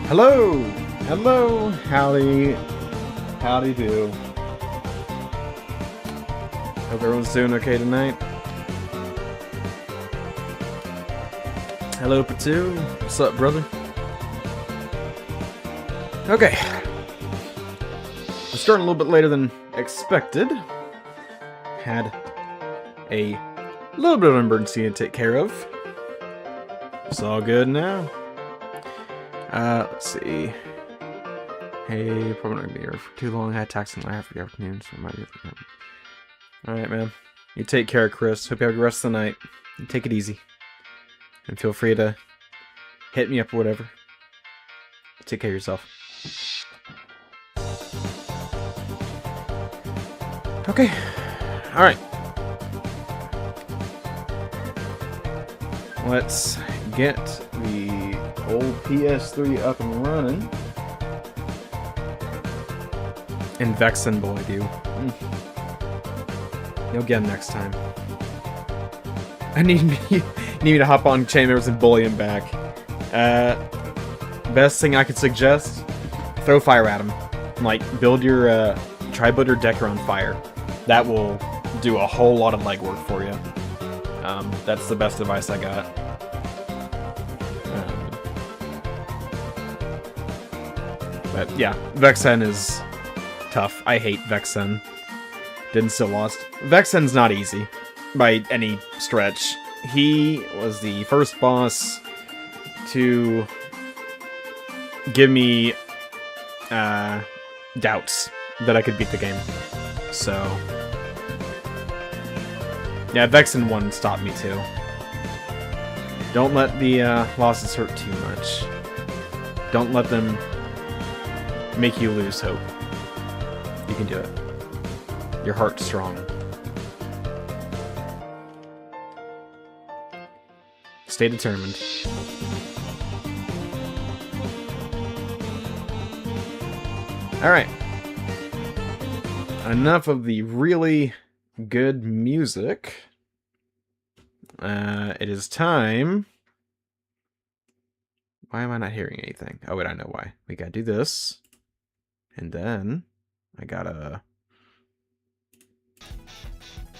Hello! Hello! Howdy. Howdy do. Hope everyone's doing okay tonight. Hello, Patu. What's up, brother? Okay. We're starting a little bit later than expected. Had a little bit of an emergency to take care of. It's all good now. Let's see. Hey, probably not gonna be here for too long. I had taxing half the afternoon, so I might be. Alright, man. You take care, Chris. Hope you have a good rest of the night. And take it easy. And feel free to hit me up or whatever. Take care of yourself. Okay. Alright. Let's get the old PS3 up and running. And Vexen boy, do. You'll get him next time. I need me to hop on chain members and bully him back. Best thing I could suggest: throw fire at him. Like, build your build your Decker on fire. That will do a whole lot of legwork for you. That's the best advice I got. But yeah, Vexen is tough. I hate Vexen. Didn't still lost. Vexen's not easy by any stretch. He was the first boss to give me doubts that I could beat the game. So yeah, Vexen 1 stopped me too. Don't let the losses hurt too much. Don't let them make you lose hope. You can do it. Your heart's strong. Stay determined. Alright. Enough of the really good music. It is time. Why am I not hearing anything? Oh wait, I know why. We gotta do this. And then I gotta...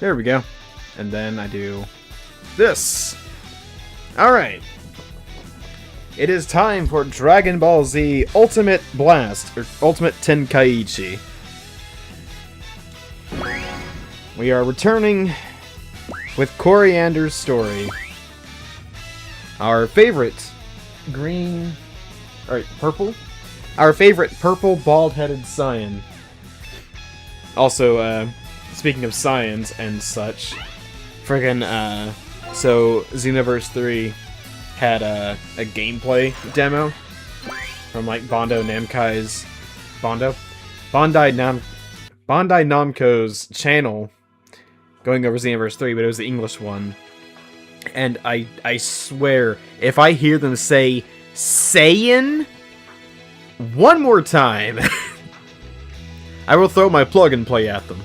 There we go. And then I do this. Alright. It is time for Dragon Ball Z Ultimate Blast, or Ultimate Tenkaichi. We are returning with Coriander's story. Our favorite green... Alright, purple? Our favorite purple bald-headed Saiyan. Also, speaking of Saiyans and such, friggin', so Xenoverse 3 had a gameplay demo from, like, Bandai Namco's channel going over Xenoverse 3, but it was the English one. And I swear, if I hear them say Saiyan one more time, I will throw my plug-and-play at them.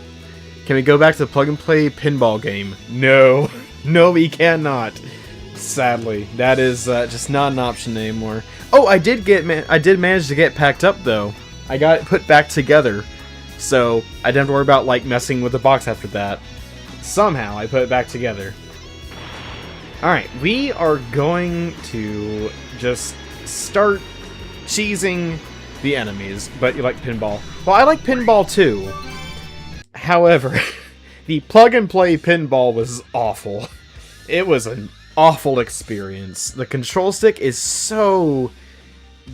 Can we go back to the plug-and-play pinball game? No. No, we cannot. Sadly. That is just not an option anymore. Oh, I did manage to get packed up, though. I got it put back together. So, I didn't have to worry about, like, messing with the box after that. Somehow, I put it back together. Alright, we are going to just start cheesing the enemies, but you like pinball. Well, I like pinball too. However, the plug-and-play pinball was awful. It was an awful experience. The control stick is so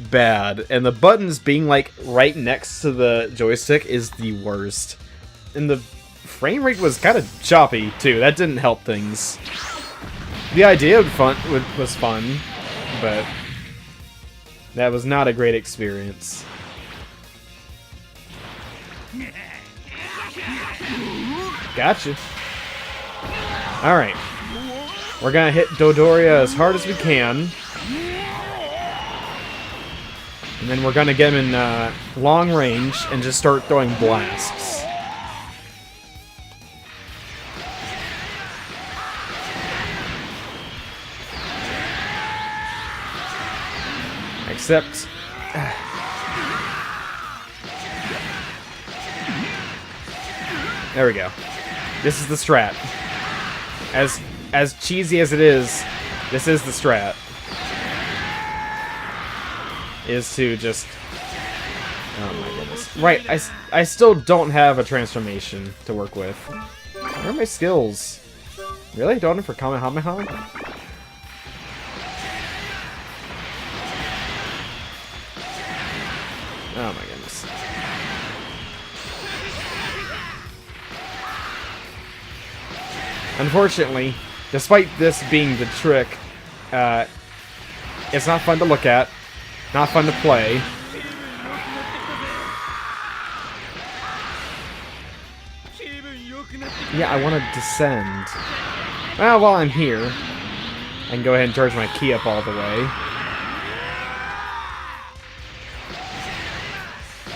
bad, and the buttons being, like, right next to the joystick is the worst. And the frame rate was kind of choppy, too. That didn't help things. The idea was fun, but that was not a great experience. Gotcha. Alright. We're gonna hit Dodoria as hard as we can. And then we're gonna get him in long range and just start throwing blasts. Except... there we go. This is the strat. As cheesy as it is, this is the strat. Is to just... oh my goodness. Right, I still don't have a transformation to work with. Where are my skills? Really? Don't for Kamehameha? Oh my goodness. Unfortunately, despite this being the trick, it's not fun to look at, not fun to play. Yeah, I want to descend. Well, while I'm here, I can go ahead and charge my key up all the way.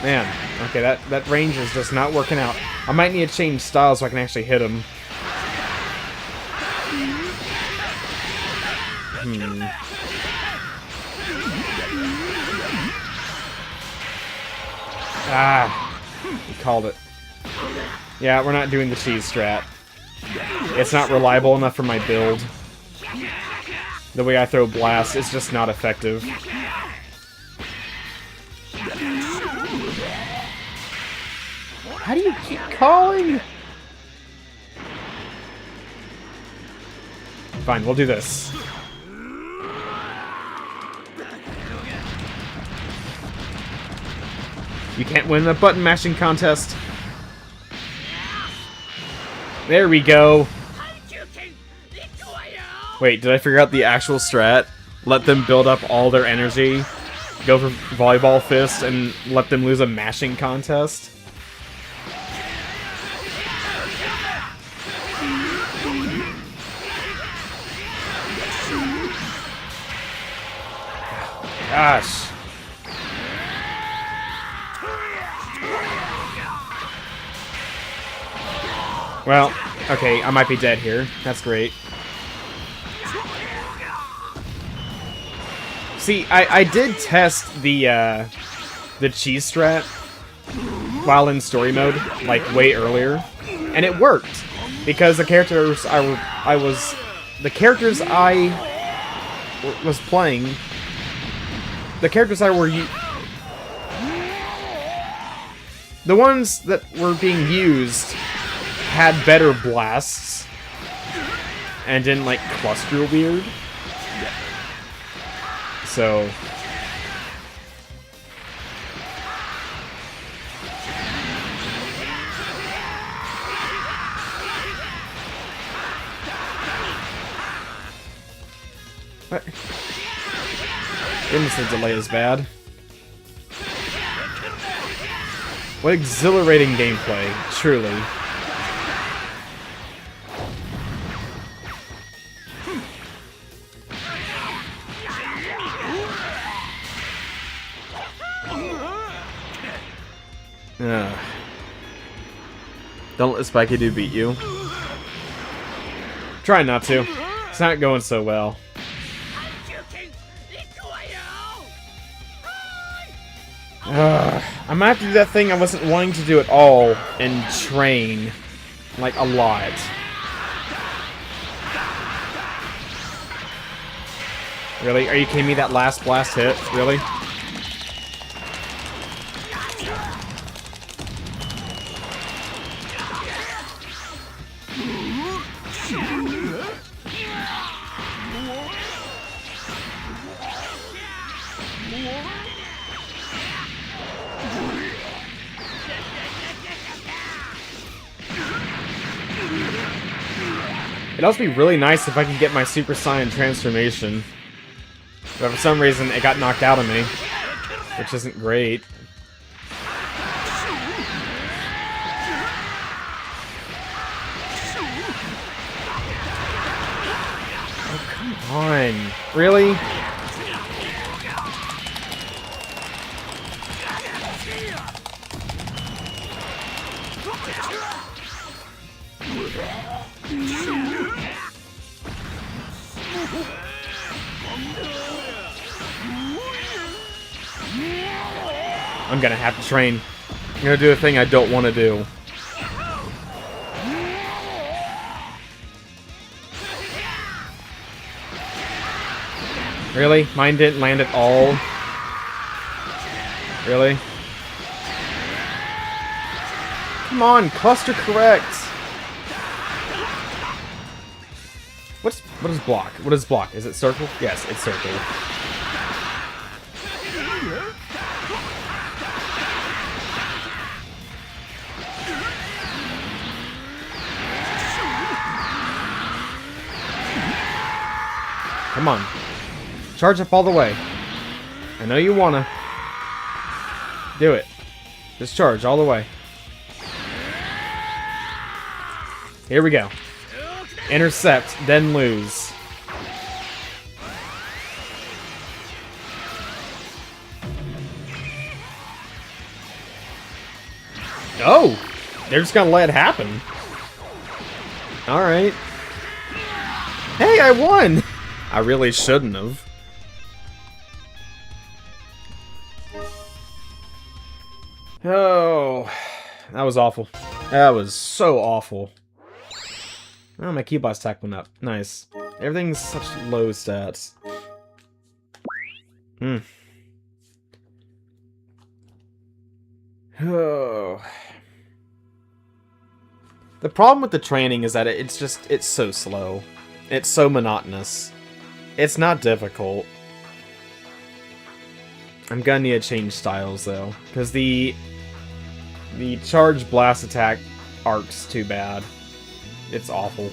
Man, okay, that range is just not working out. I might need to change styles so I can actually hit him. Ah, he called it. Yeah, we're not doing the cheese strat. It's not reliable enough for my build. The way I throw blasts is just not effective. How do you keep calling? Fine, we'll do this. You can't win the button mashing contest. There we go. Wait, did I figure out the actual strat? Let them build up all their energy, go for volleyball fist, and let them lose a mashing contest? Gosh. Well, okay, I might be dead here. That's great. See, I did test the cheese strat while in story mode, like way earlier, and it worked because the characters I was playing, the characters the ones that were being used had better blasts and didn't like cluster weird. So what? Goodness, the delay is bad. What exhilarating gameplay, truly. Don't let Spiky Do beat you. Try not to. It's not going so well. I might have to do that thing I wasn't wanting to do at all and train. Like, a lot. Really? Are you kidding me? That last blast hit? Really? It'd also be really nice if I could get my Super Saiyan transformation. But for some reason, it got knocked out of me. Which isn't great. Oh, come on. Really? I'm gonna have to train. I'm gonna do a thing I don't want to do. Really? Mine didn't land at all? Really? Come on, cluster correct! What is block? What is block? Is it circle? Yes, it's circle. Come on. Charge up all the way. I know you wanna. Do it. Just charge all the way. Here we go. Intercept, then lose. Oh! They're just gonna let it happen. Alright. Hey, I won! I really shouldn't have. Oh, that was awful. That was so awful. Oh, my key boss attack went up. Nice. Everything's such low stats. Oh. The problem with the training is that it's so slow. It's so monotonous. It's not difficult. I'm gonna need to change styles though, because the charge blast attack arc's too bad. It's awful.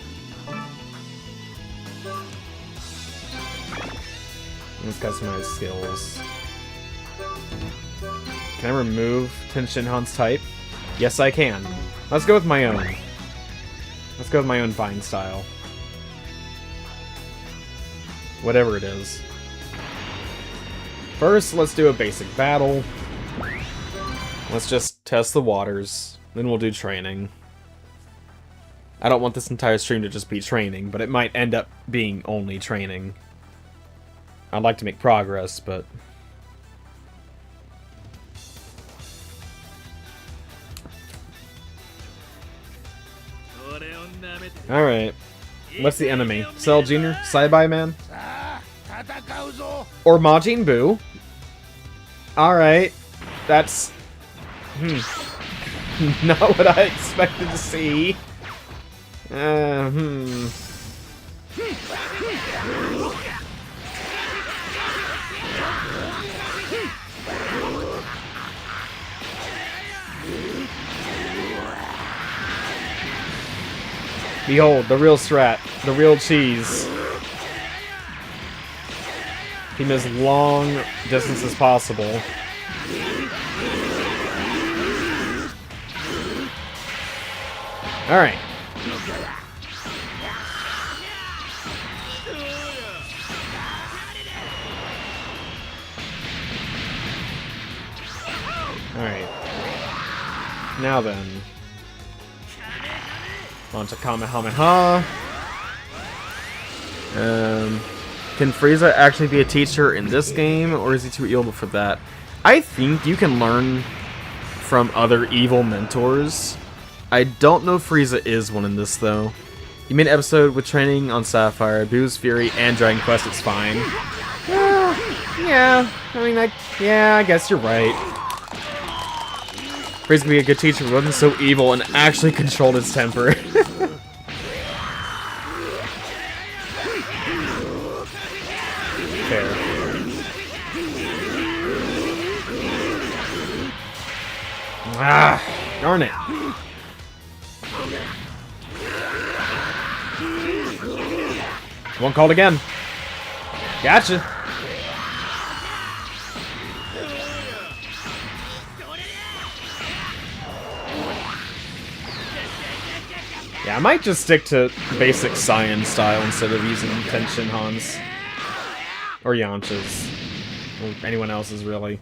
Let's customize skills. Can I remove Tenshinhan's type? Yes, I can. Let's go with my own. Let's go with my own fine style. Whatever it is. First, let's do a basic battle. Let's just test the waters. Then we'll do training. I don't want this entire stream to just be training, but it might end up being only training. I'd like to make progress, but... Alright. What's the enemy? Cell Jr.? Saibai Man? Or Majin Buu? Alright. That's... not what I expected to see. Behold, the real strat. The real cheese. Keep as long distance as possible. Alright. Alright. Now then. Launch a Kamehameha. Can Frieza actually be a teacher in this game, or is he too evil for that? I think you can learn from other evil mentors. I don't know if Frieza is one in this, though. You made an episode with training on Sapphire, Buu's Fury, and Dragon Quest, it's fine. Yeah, I mean, I guess you're right. Frieza could be a good teacher, but wasn't so evil and actually controlled his temper. Fair. Ah, darn it. One called again. Gotcha. Yeah, I might just stick to basic Saiyan style instead of using Tenshinhan's. Or Yamcha's. Or anyone else's, really.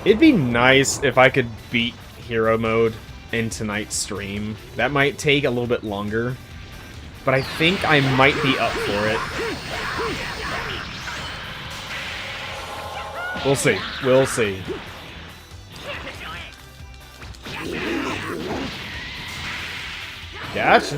It'd be nice if I could beat Hero Mode in tonight's stream. That might take a little bit longer. But I think I might be up for it. We'll see. We'll see. Gotcha.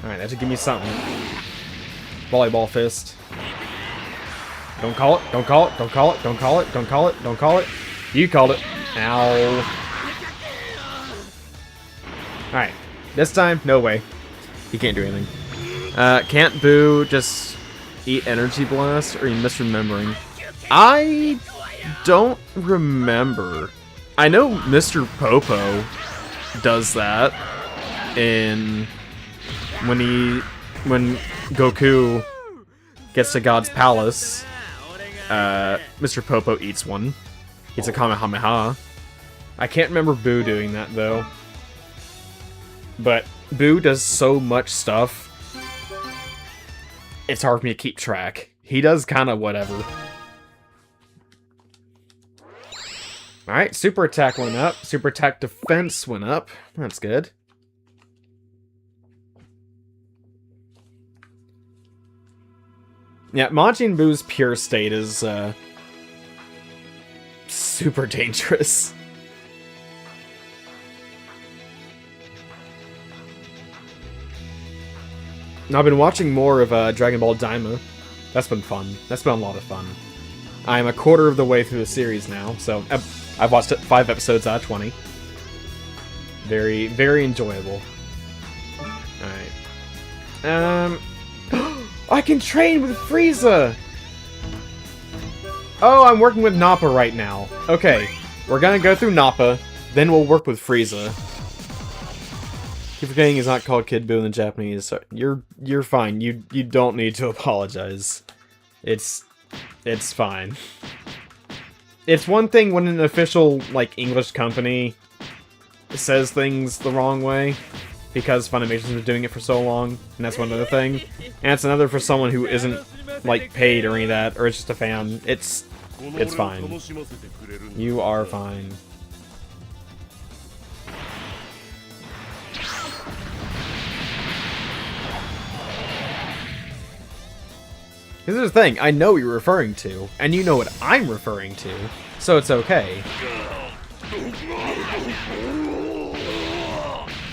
Alright, that should give me something. Volleyball fist. Don't call it, don't call it, don't call it, don't call it, don't call it, don't call it. You called it. Ow. This time, no way. He can't do anything. Can't Boo just eat Energy Blast, or are you misremembering? I don't remember. I know Mr. Popo does that when Goku gets to God's Palace. Mr. Popo eats one. It's a Kamehameha. I can't remember Boo doing that though. But Boo does so much stuff. It's hard for me to keep track. He does kind of whatever. Alright, Super Attack went up. Super Attack Defense went up. That's good. Yeah, Majin Buu's pure state is, super dangerous. I've been watching more of Dragon Ball Daima. That's been fun. That's been a lot of fun. I'm a quarter of the way through the series now, so I've watched 5 episodes out of 20. Very, very enjoyable. Alright. I can train with Frieza! Oh, I'm working with Nappa right now. Okay, we're gonna go through Nappa, then we'll work with Frieza. Keep forgetting he's not called Kid Buu in the Japanese. So you're fine. You don't need to apologize. It's fine. It's one thing when an official like English company says things the wrong way because Funimation's been doing it for so long, and that's one other thing. And it's another for someone who isn't like paid or any of that, or it's just a fan. It's fine. You are fine. This is the thing, I know what you're referring to, and you know what I'm referring to, so it's okay.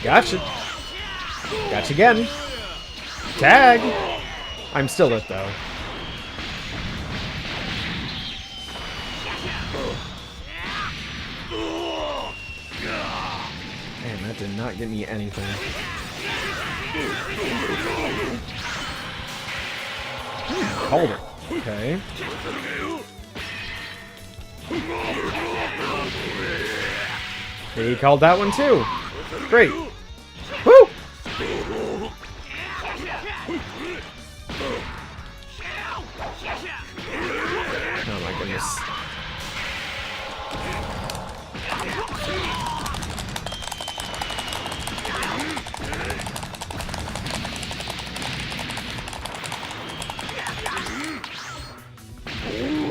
Gotcha. Gotcha again. Tag! I'm still it, though. Man, that did not get me anything. Called it. Okay. He called that one too. Great. Woo! Oh my goodness.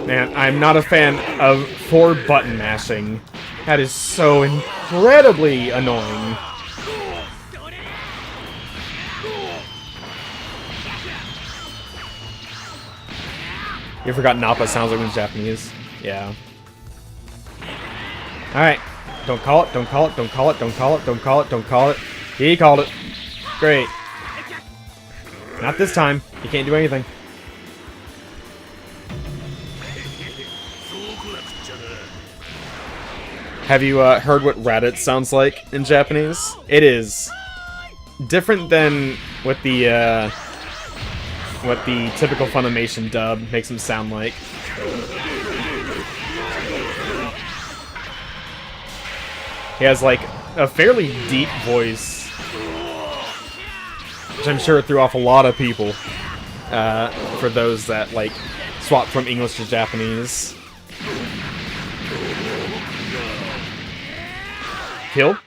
Man, I'm not a fan of forward button mashing. That is so incredibly annoying. You forgot Nappa sounds like in Japanese. Yeah. Alright. Don't call it, don't call it, don't call it, don't call it, don't call it, don't call it. He called it. Great. Not this time. He can't do anything. Have you heard what Raditz sounds like in Japanese? It is different than what the typical Funimation dub makes him sound like. He has like a fairly deep voice, which I'm sure threw off a lot of people. For those that like swap from English to Japanese. Kill?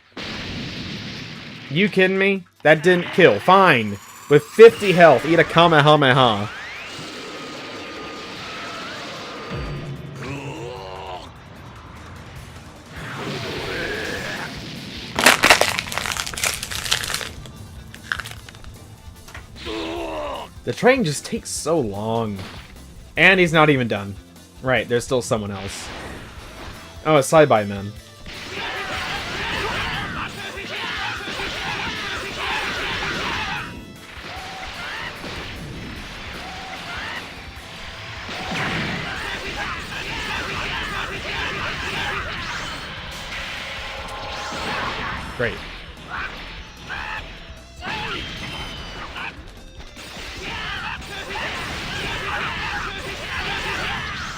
You kidding me? That didn't kill. Fine. With 50 health, eat a Kamehameha. The train just takes so long. And he's not even done. Right, there's still someone else. Oh, a side-by man. Great.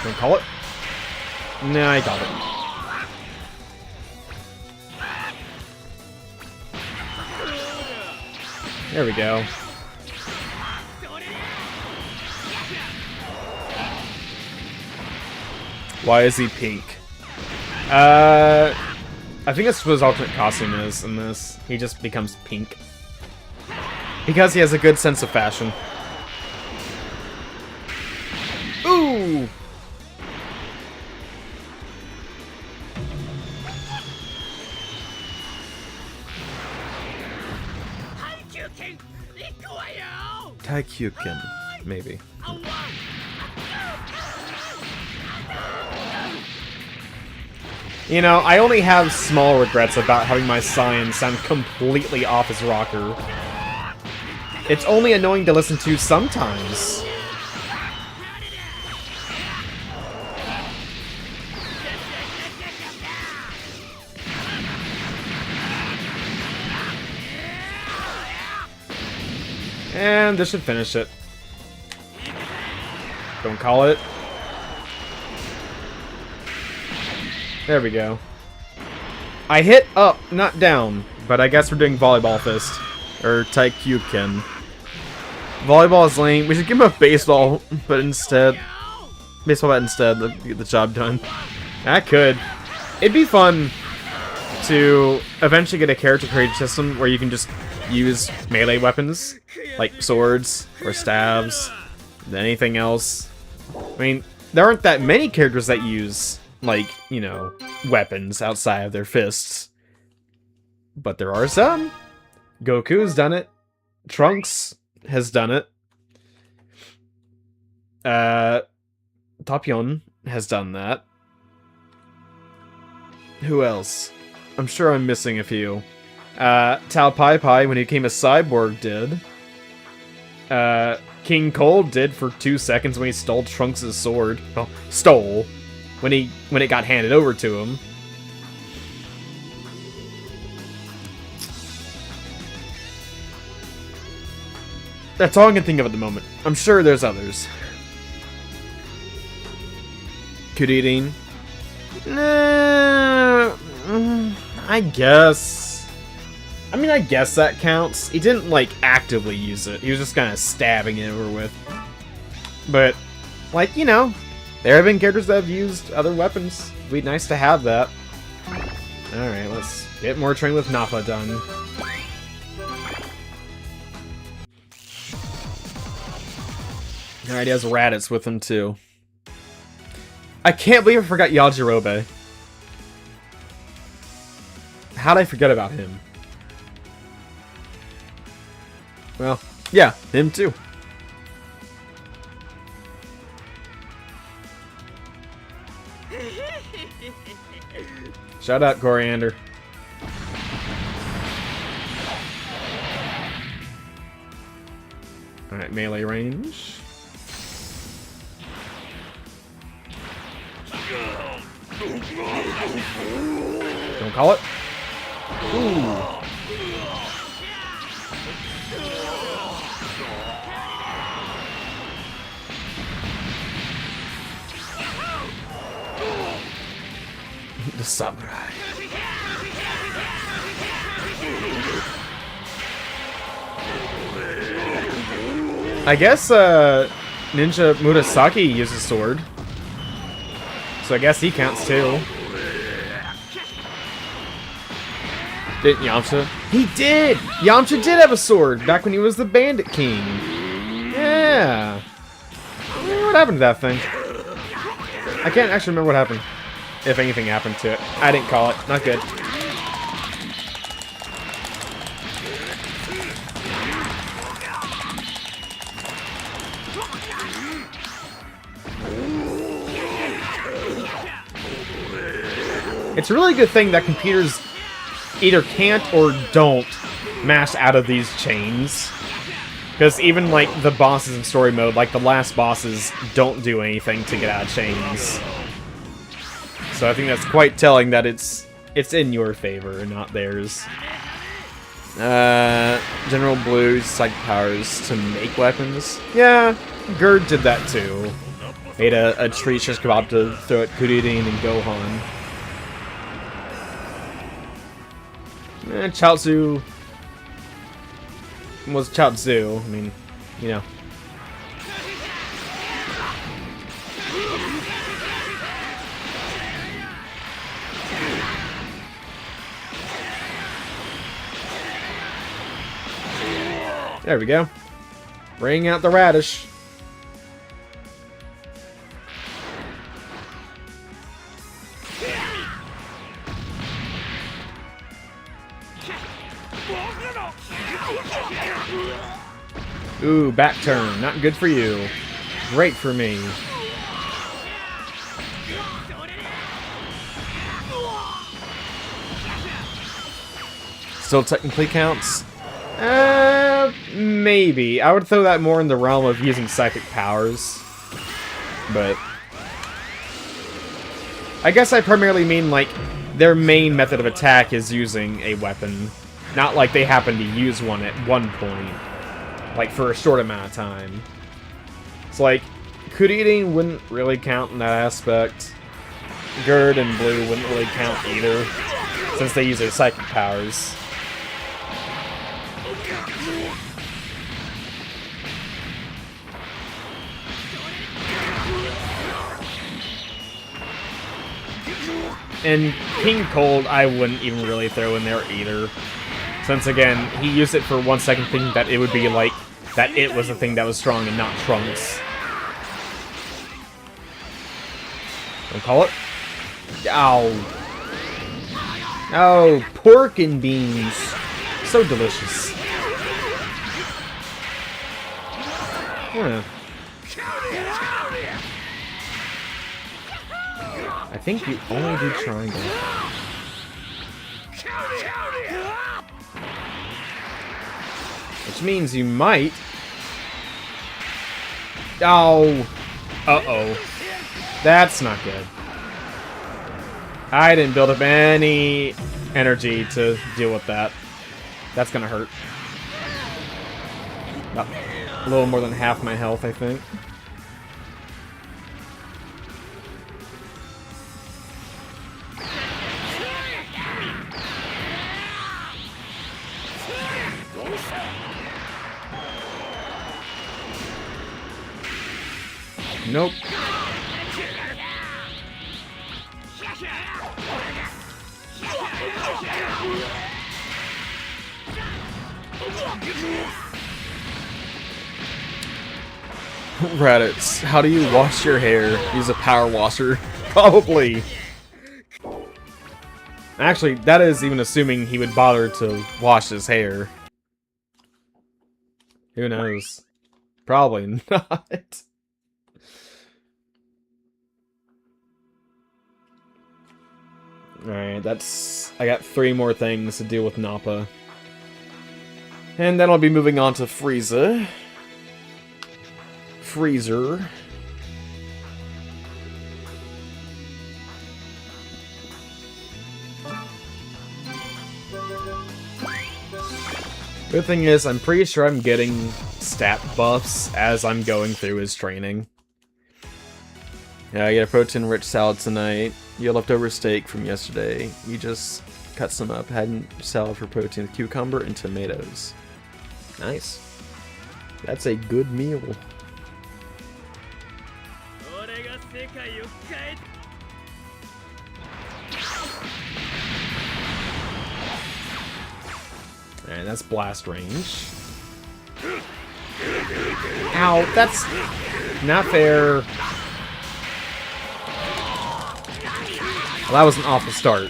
Don't call it. Nah, I got it. There we go. Why is he pink? I think that's what his alternate costume is in this. He just becomes pink. Because he has a good sense of fashion. Ooh! Taikyuken, maybe. You know, I only have small regrets about having my Saiyan sound completely off his rocker. It's only annoying to listen to sometimes. And this should finish it. Don't call it. There we go. I hit up, not down, but I guess we're doing volleyball fist. Or Taikyuken. Volleyball is lame. We should give him a baseball, but instead... Baseball bat instead, to get the job done. That could. It'd be fun to eventually get a character creation system where you can just use melee weapons, like swords or stabs, anything else. I mean, there aren't that many characters that use, like, you know, weapons outside of their fists. But there are some. Goku's done it. Trunks has done it. Tapion has done that. Who else? I'm sure I'm missing a few. Tao Pai Pai, when he became a cyborg, did. King Cole did for 2 seconds when he stole Trunks' sword. Well, stole. When it got handed over to him. That's all I can think of at the moment. I'm sure there's others. Kuririn? Nah, I guess. I mean, I guess that counts. He didn't, like, actively use it. He was just kind of stabbing it over with. But, like, you know, there have been characters that have used other weapons. It'd be nice to have that. Alright, let's get more training with Nappa done. Alright, he has Raditz with him, too. I can't believe I forgot Yajirobe. How'd I forget about him? Well, yeah, him too. Shout out, Coriander. Alright, melee range. Don't call it. Ooh. The samurai. I guess Ninja Murasaki uses sword. So I guess he counts too. Did Yamcha? He did! Yamcha did have a sword back when he was the Bandit King. Yeah. What happened to that thing? I can't actually remember what happened. If anything happened to it. I didn't call it. Not good. It's a really good thing that computers either can't or don't mash out of these chains. Because even, like, the bosses in story mode, like the last bosses, don't do anything to get out of chains. So I think that's quite telling that it's in your favor and not theirs. General Blue's psychic powers to make weapons. Yeah, Gerd did that too. Made a treat shish kebab to throw at Kuririn and Gohan. Chaozu was Chaozu. I mean, you know. There we go. Bring out the radish. Ooh, back turn. Not good for you. Great for me. Still technically counts? Maybe. I would throw that more in the realm of using psychic powers. But I guess I primarily mean, like, their main method of attack is using a weapon. Not like they happen to use one at one point. Like, for a short amount of time. It's like, Kuririn wouldn't really count in that aspect. Gerd and Blue wouldn't really count either, since they use their psychic powers. And King Cold, I wouldn't even really throw in there either. Since, again, he used it for 1 second thinking that it would be like, that it was the thing that was strong and not Trunks. Don't call it. Ow. Oh, pork and beans. So delicious. Yeah. I think you only do triangle. Which means you might... Oh. Uh-oh. That's not good. I didn't build up any energy to deal with that. That's gonna hurt. About a little more than half my health, I think. Nope. Raditz, how do you wash your hair? Use a power washer? Probably. Actually, that is even assuming he would bother to wash his hair. Who knows? Probably not. Alright, that's... I got 3 more things to deal with Nappa. And then I'll be moving on to Frieza. Freezer. Good thing is, I'm pretty sure I'm getting stat buffs as I'm going through his training. Yeah, I get a protein-rich salad tonight. You had leftover steak from yesterday. You just cut some up, had salad for protein with cucumber and tomatoes. Nice. That's a good meal. Alright, that's blast range. Ow, that's not fair. Well, that was an awful start.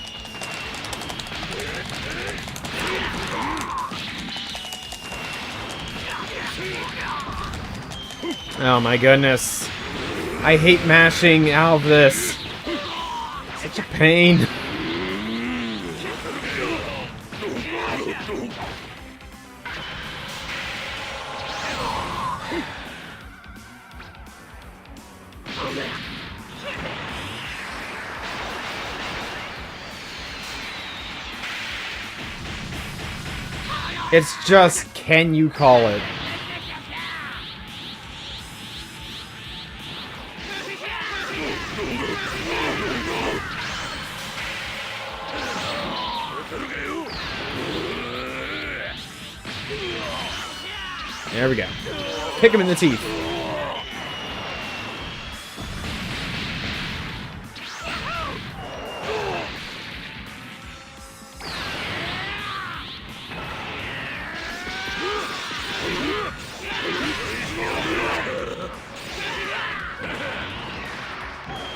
Oh my goodness. I hate mashing out of this. Such a pain. It's just, can you call it? There we go. Kick him in the teeth.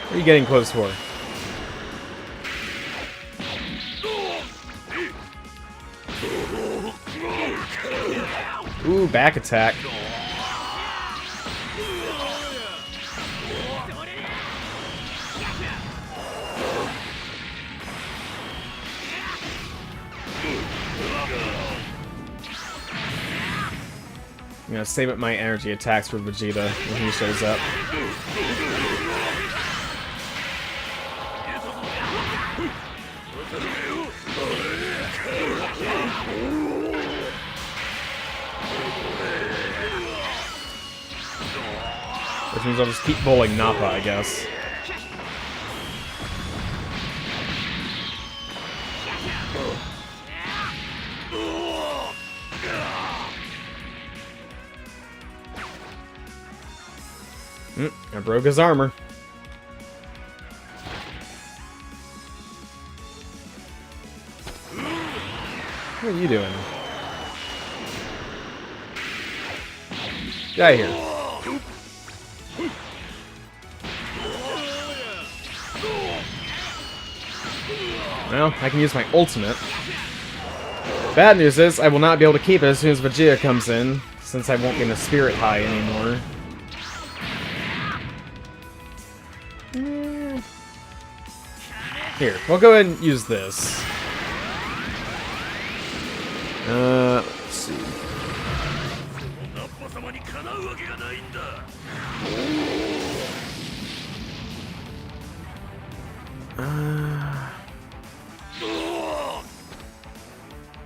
What are you getting close for? Ooh, back attack. I'm gonna save up my energy attacks for Vegeta when he shows up. Which means I'll just keep bowling Nappa, I guess. I broke his armor. What are you doing? Get out of here. Well, I can use my ultimate. Bad news is, I will not be able to keep it as soon as Vegeta comes in, since I won't be in a spirit high anymore. Here, we'll go ahead and use this. Let's see.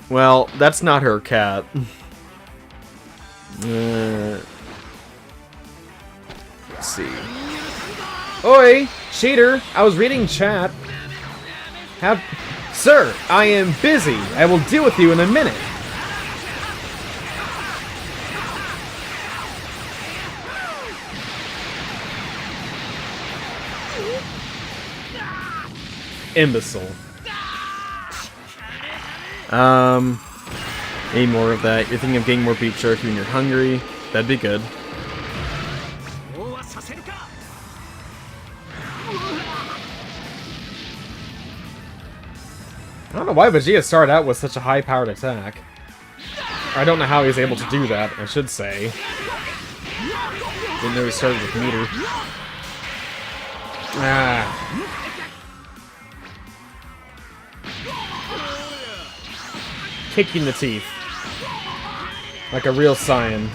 Well, that's not her cat. Let's see. Oi! Cheater! I was reading chat. Sir, I am busy. I will deal with you in a minute. Imbecile. Need more of that. You're thinking of getting more beef jerky when you're hungry. That'd be good. I don't know why Vegeta started out with such a high-powered attack. I don't know how he's able to do that, I should say. Didn't know he started with meter. Kick you in the teeth. Like a real Saiyan.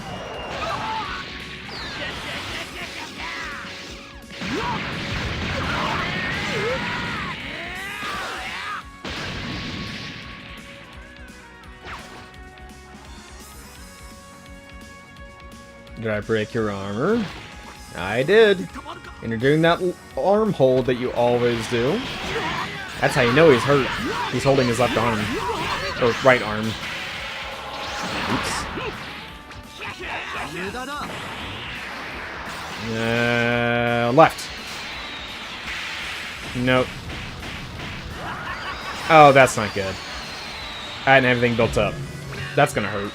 Did I break your armor? I did. And you're doing that arm hold that you always do. That's how you know he's hurt. He's holding his left arm. Or right arm. Oops. Left. Nope. Oh, that's not good. I hadn't everything built up. That's gonna hurt.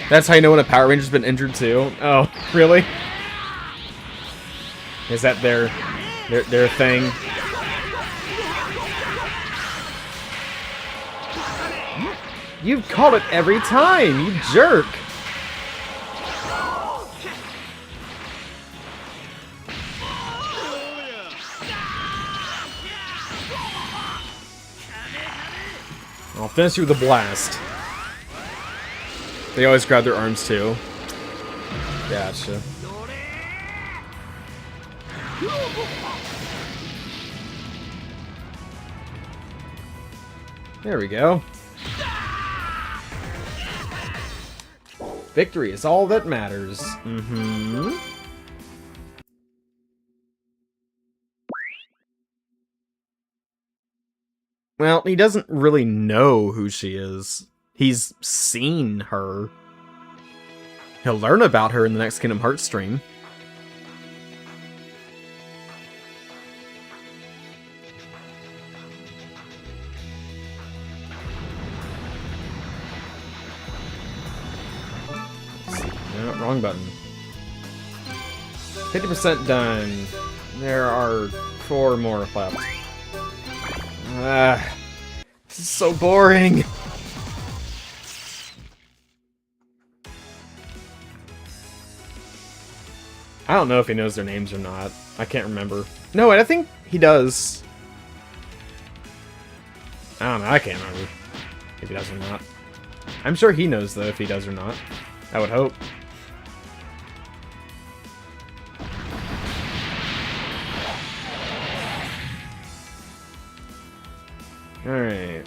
That's how you know when a Power Ranger's been injured too. Oh, really? Is that their thing? You've called it every time, you jerk! I'll finish you with a blast. They always grab their arms too. Gotcha. There we go. Victory is all that matters. Mm-hmm. Well, he doesn't really know who she is. He's seen her. He'll learn about her in the next Kingdom Hearts stream. No, wrong button. 50% done. There are 4 more left. This is so boring. I don't know if he knows their names or not. I can't remember. No, wait, I think he does. I don't know, I can't remember if he does or not. I'm sure he knows, though, if he does or not. I would hope. Alright.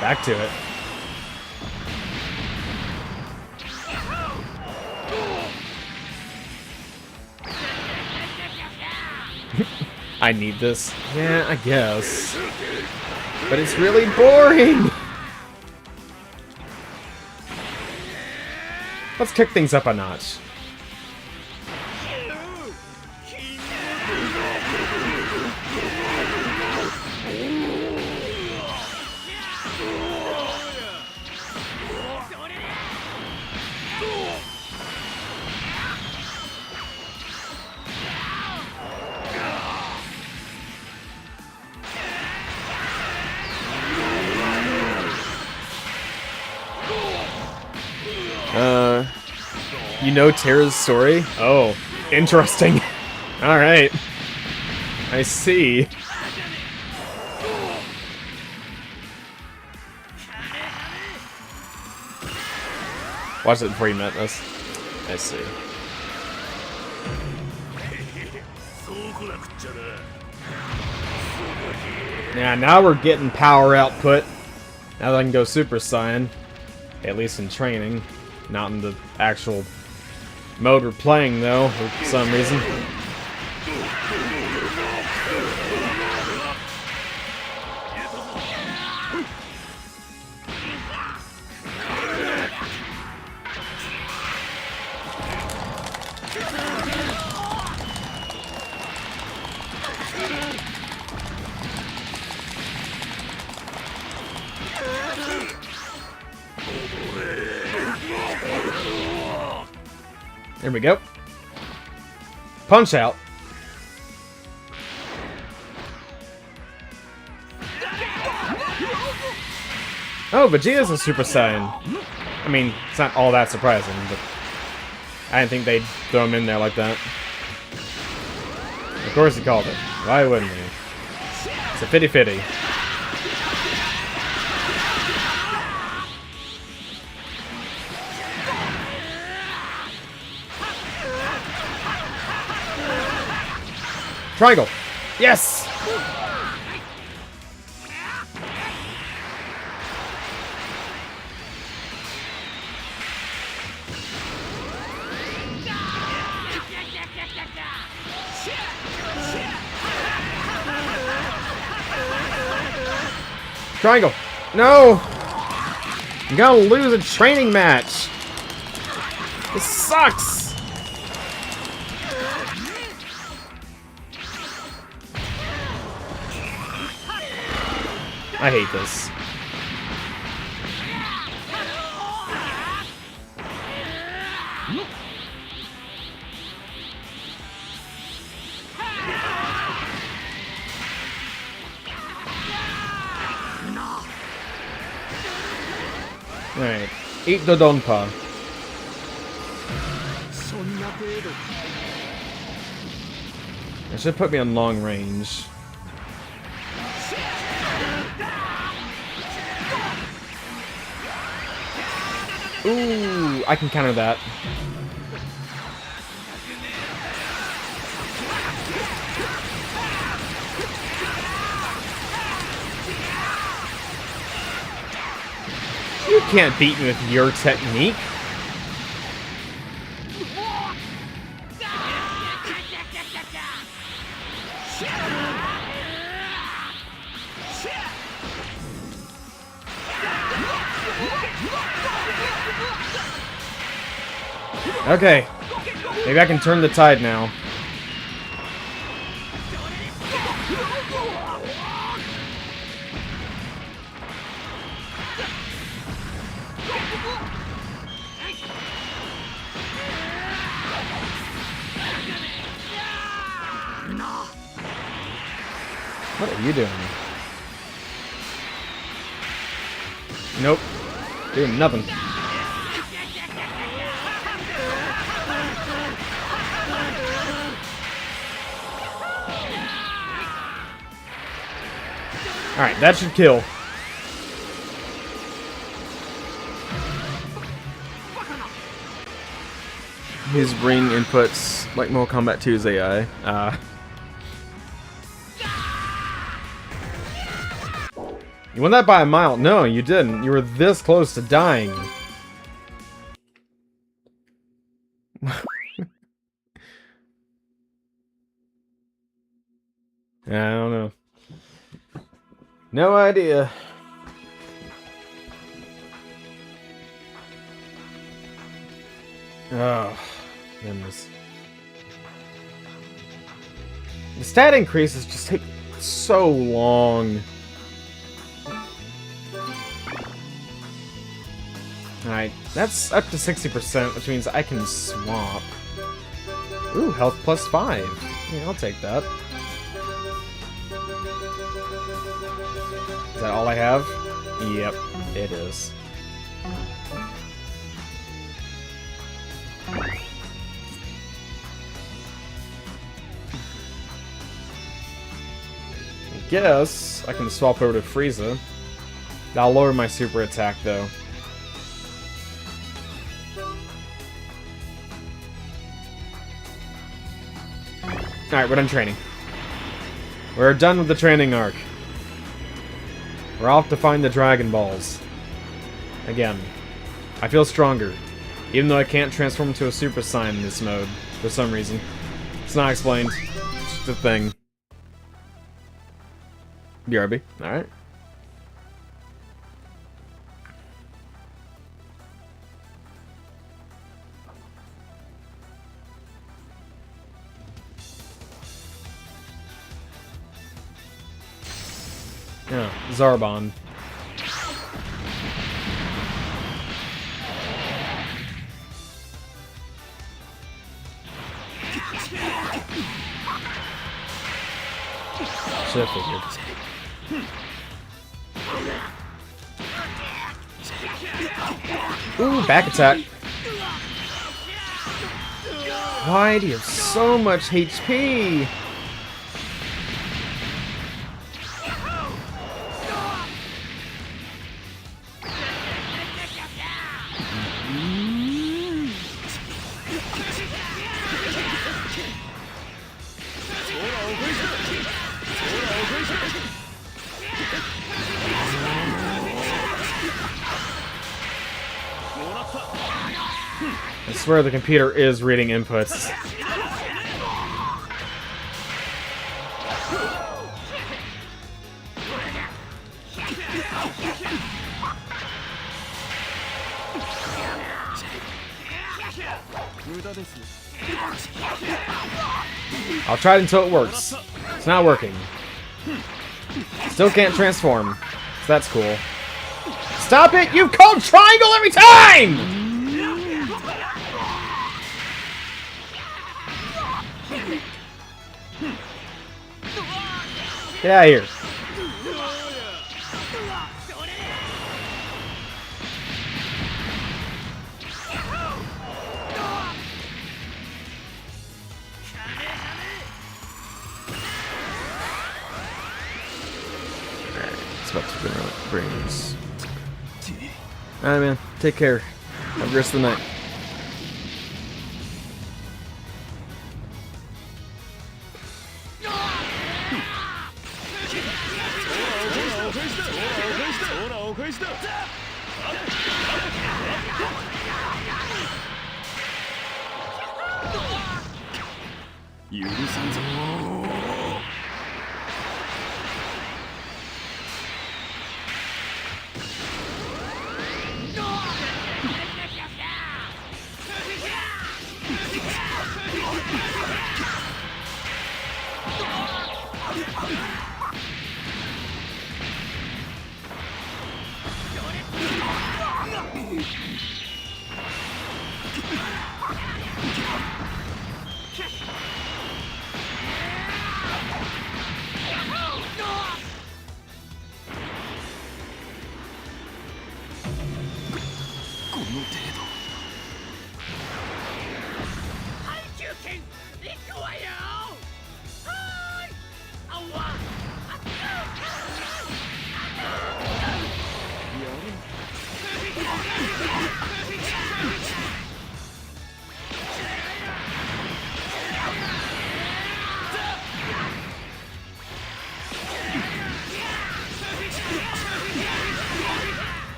Back to it. I need this. Yeah, I guess. But it's really boring! Let's kick things up a notch. You know Terra's story? Oh, interesting. Alright. I see. Watch it before you met us. I see. Yeah, now we're getting power output. Now that I can go Super Saiyan. At least in training. Not in the actual mode we're playing, though, for some reason. There we go. Punch out. Oh, Vegeta's a Super Saiyan. I mean, it's not all that surprising, but I didn't think they'd throw him in there like that. Of course he called it. Why wouldn't he? It's a 50-50. Triangle! Yes! Triangle! No! I'm gonna lose a training match! This sucks! I hate this. Alright. Eat the Donpa. It should put me on long range. Ooh, I can counter that. You can't beat me with your technique. Okay. Maybe I can turn the tide now. What are you doing? Nope. Doing nothing. Alright, that should kill. His brain inputs, like Mortal Kombat 2's AI. You won that by a mile. No, you didn't. You were this close to dying. I don't know. No idea. Oh, goodness. The stat increases just take so long. Alright, that's up to 60%, which means I can swap. Ooh, health plus 5. Yeah, I'll take that. Is that all I have? Yep, it is. I guess I can swap over to Frieza. That'll lower my super attack, though. Alright, we're done training. We're done with the training arc. We're off to find the Dragon Balls. Again. I feel stronger. Even though I can't transform into a Super Saiyan in this mode. For some reason. It's not explained. It's just a thing. BRB. Alright. Yeah, Zarbon. Should have figured. Ooh, back attack. Why do you have so much HP? I swear the computer is reading inputs. I'll try it until it works. It's not working. Still can't transform. So that's cool. Stop it! You called triangle every time! Get out of here. It's about to bring us. Alright, man. Take care. Have the rest of the night.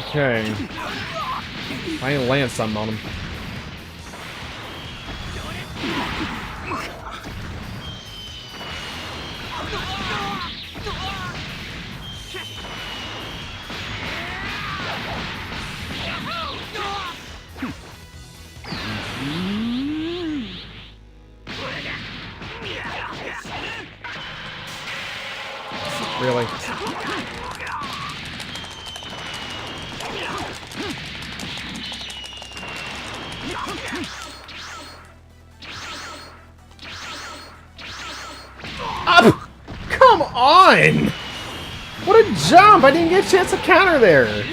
Okay. I ain't land something on him. Really? Up! Come on! What a jump! I didn't get a chance to counter there!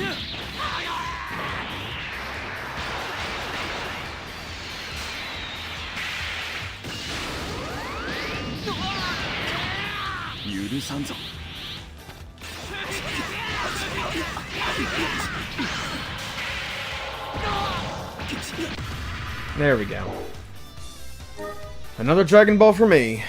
There we go. Another Dragon Ball for me.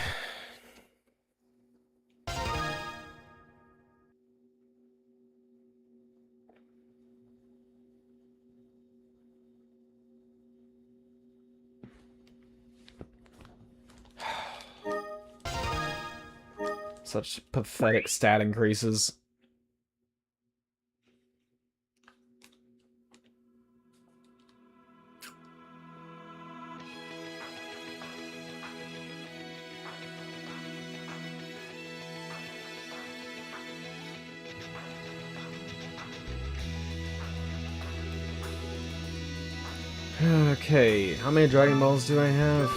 Such pathetic stat increases. Okay, how many Dragon Balls do I have?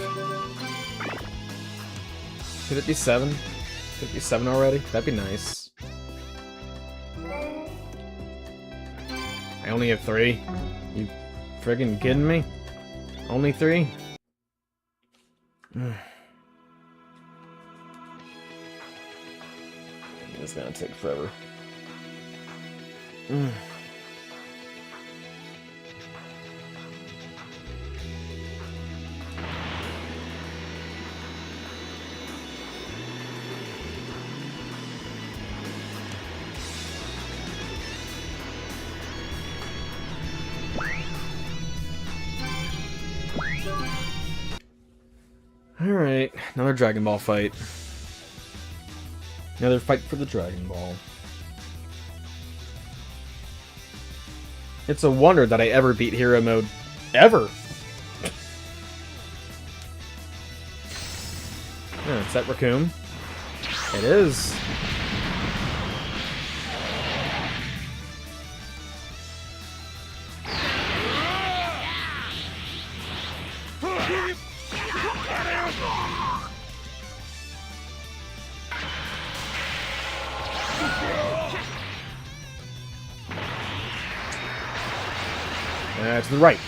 Could it be 7? Could it be 7 already? That'd be nice. I only have 3? You friggin' kidding me? Only 3? It's gonna take forever. Alright, another Dragon Ball fight. Another fight for the Dragon Ball. It's a wonder that I ever beat Hero Mode. Ever! Yeah, is that Raccoon? It is. To the right.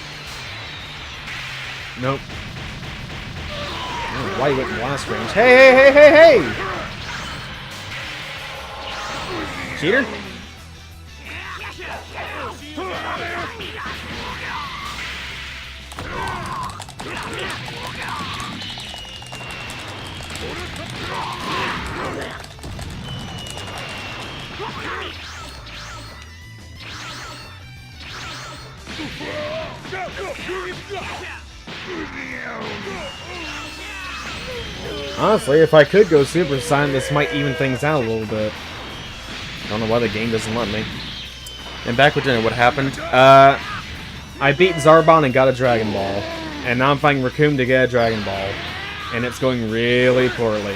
Nope. don't know why you went in blast range. Hey, hey, hey, hey, hey! Cheater? Honestly, if I could go Super Saiyan, this might even things out a little bit. I don't know why the game doesn't let me. And back with dinner, what happened? I beat Zarbon and got a Dragon Ball. And now I'm fighting Raccoon to get a Dragon Ball. And it's going really poorly.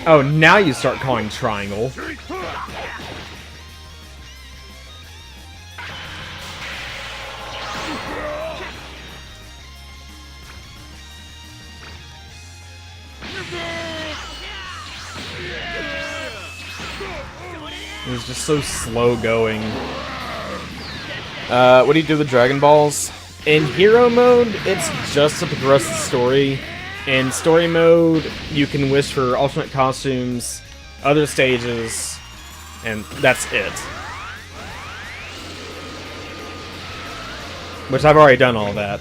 Oh, now you start calling triangle. It was just so slow going. What do you do with the Dragon Balls? In hero mode, it's just to progress the story. In story mode, you can wish for alternate costumes, other stages, and that's it. Which I've already done all that.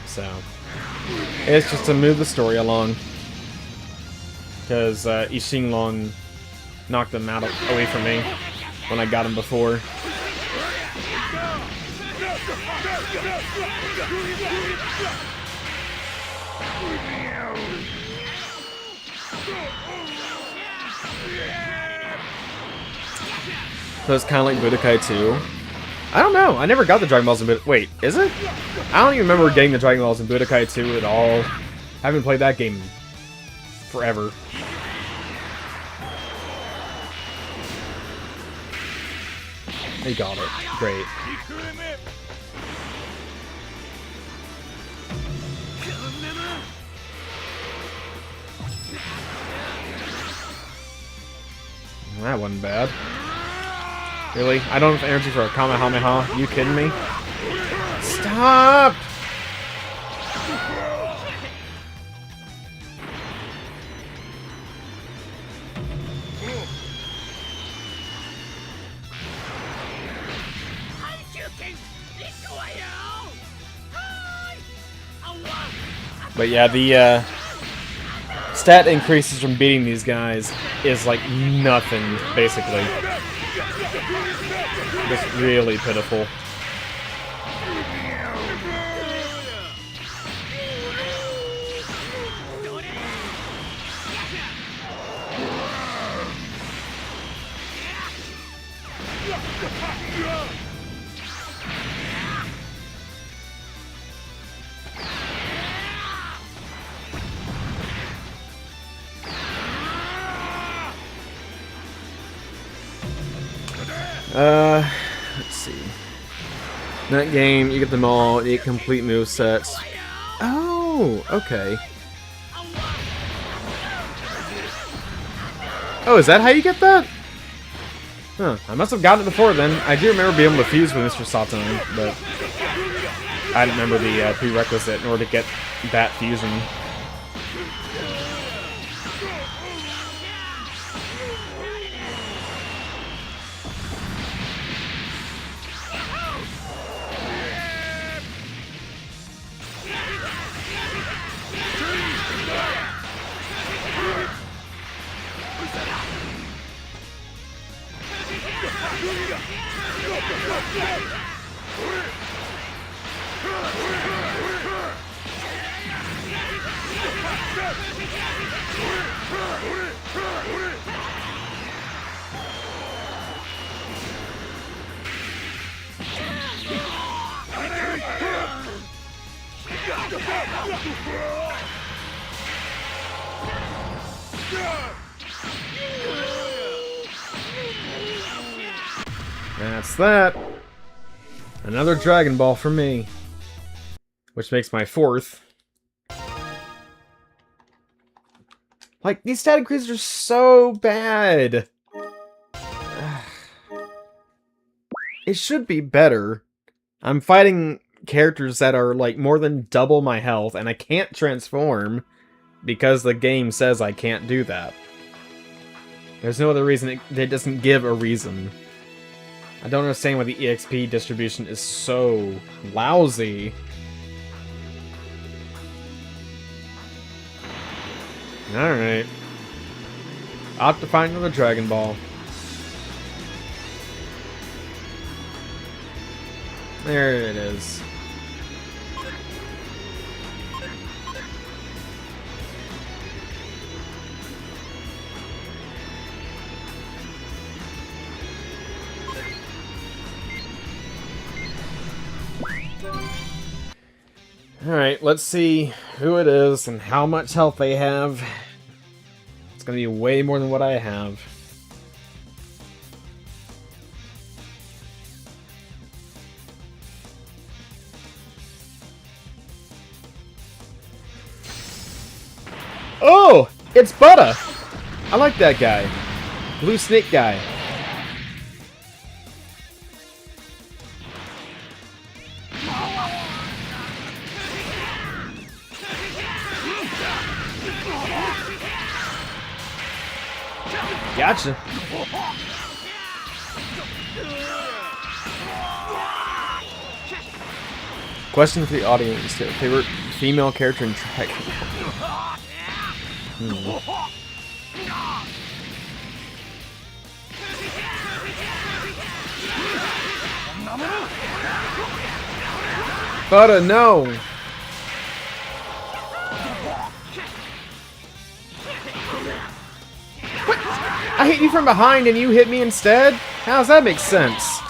So, it's just to move the story along. Because Ishin Long knocked them out away from me when I got him before. So it's kind of like Budokai 2. I don't know. I never got the Dragon Balls in Budokai. Wait, is it? I don't even remember getting the Dragon Balls in Budokai 2 at all. I haven't played that game forever. They got it. Great. That wasn't bad. Really? I don't have energy for a Kamehameha? You kidding me? Stop! But yeah, the stat increases from beating these guys is like nothing, basically. Just really pitiful. Let's see. In that game, you get them all, 8 complete movesets. Oh, okay. Oh, is that how you get that? Huh, I must have gotten it before then. I do remember being able to fuse with Mr. Saturn, but I didn't remember the prerequisite in order to get that fusion. That's that. Another Dragon Ball for me. Which makes my 4th. Like, these stat increases are so bad. It should be better. I'm fighting characters that are, like, more than double my health, and I can't transform because the game says I can't do that. There's no other reason. It doesn't give a reason. I don't understand why the EXP distribution is so lousy. Alright. I'll have to find another Dragon Ball. There it is. Alright, let's see who it is and how much health they have. It's gonna be way more than what I have. Oh! It's Butter! I like that guy. Blue Snake guy. Gotcha. Question for the audience: favorite female character in Dragon Ball? Butter, no! What? I hit you from behind and you hit me instead? How does that make sense?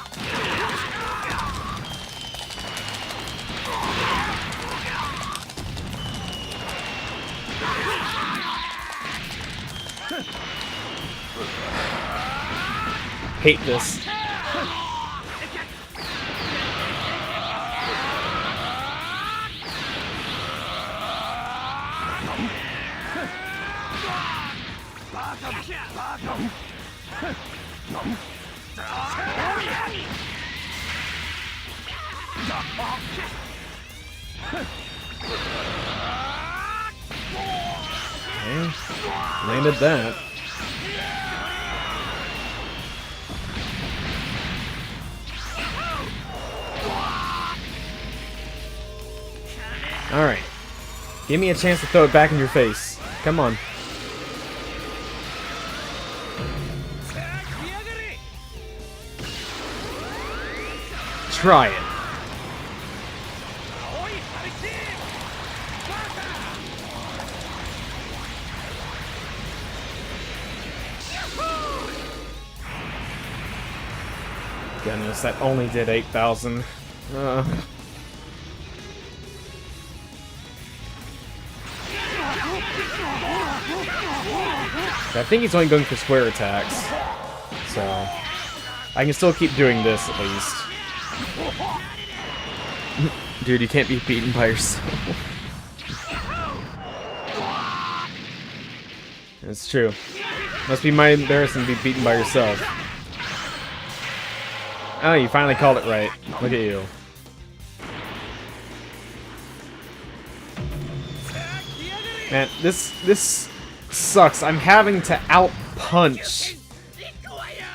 Hate this. Okay. Landed that. Alright. Give me a chance to throw it back in your face. Come on. Try it. Goodness, that only did 8,000. I think he's only going for square attacks, so I can still keep doing this at least. Dude, you can't be beaten by yourself. It's true. Must be mighty embarrassing to be beaten by yourself. Oh, you finally called it right. Look at you. Man, this sucks. I'm having to out-punch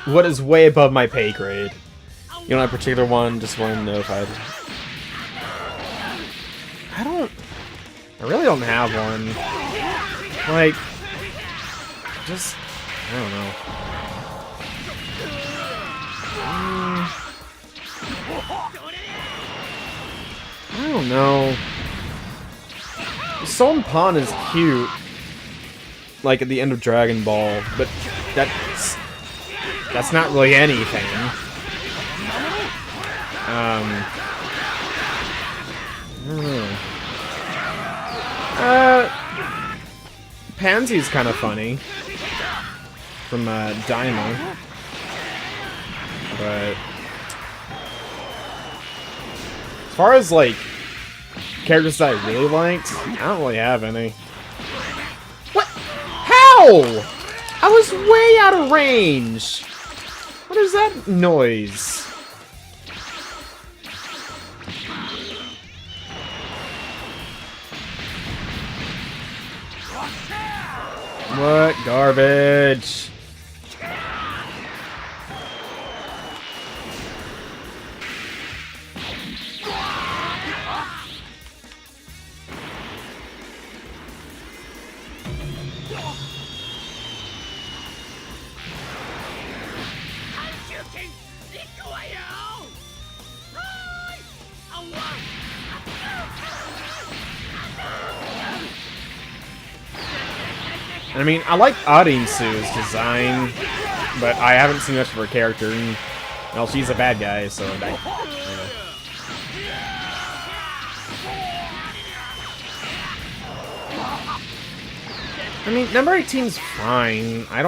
what is way above my pay grade. You know, a particular one, just wanted to know if I really don't have one. Like, just, I don't know. I don't know. Son Pan is cute, like at the end of Dragon Ball, but that's not really anything. I don't know. Pansy's kind of funny from Daima, but as far as like characters that I really liked, I don't really have any. What? How? Ow! I was way out of range! What is that noise? What garbage? I mean, I like Arinsu's design, but I haven't seen much of her character. And, well, she's a bad guy, so I mean, number 18's fine. I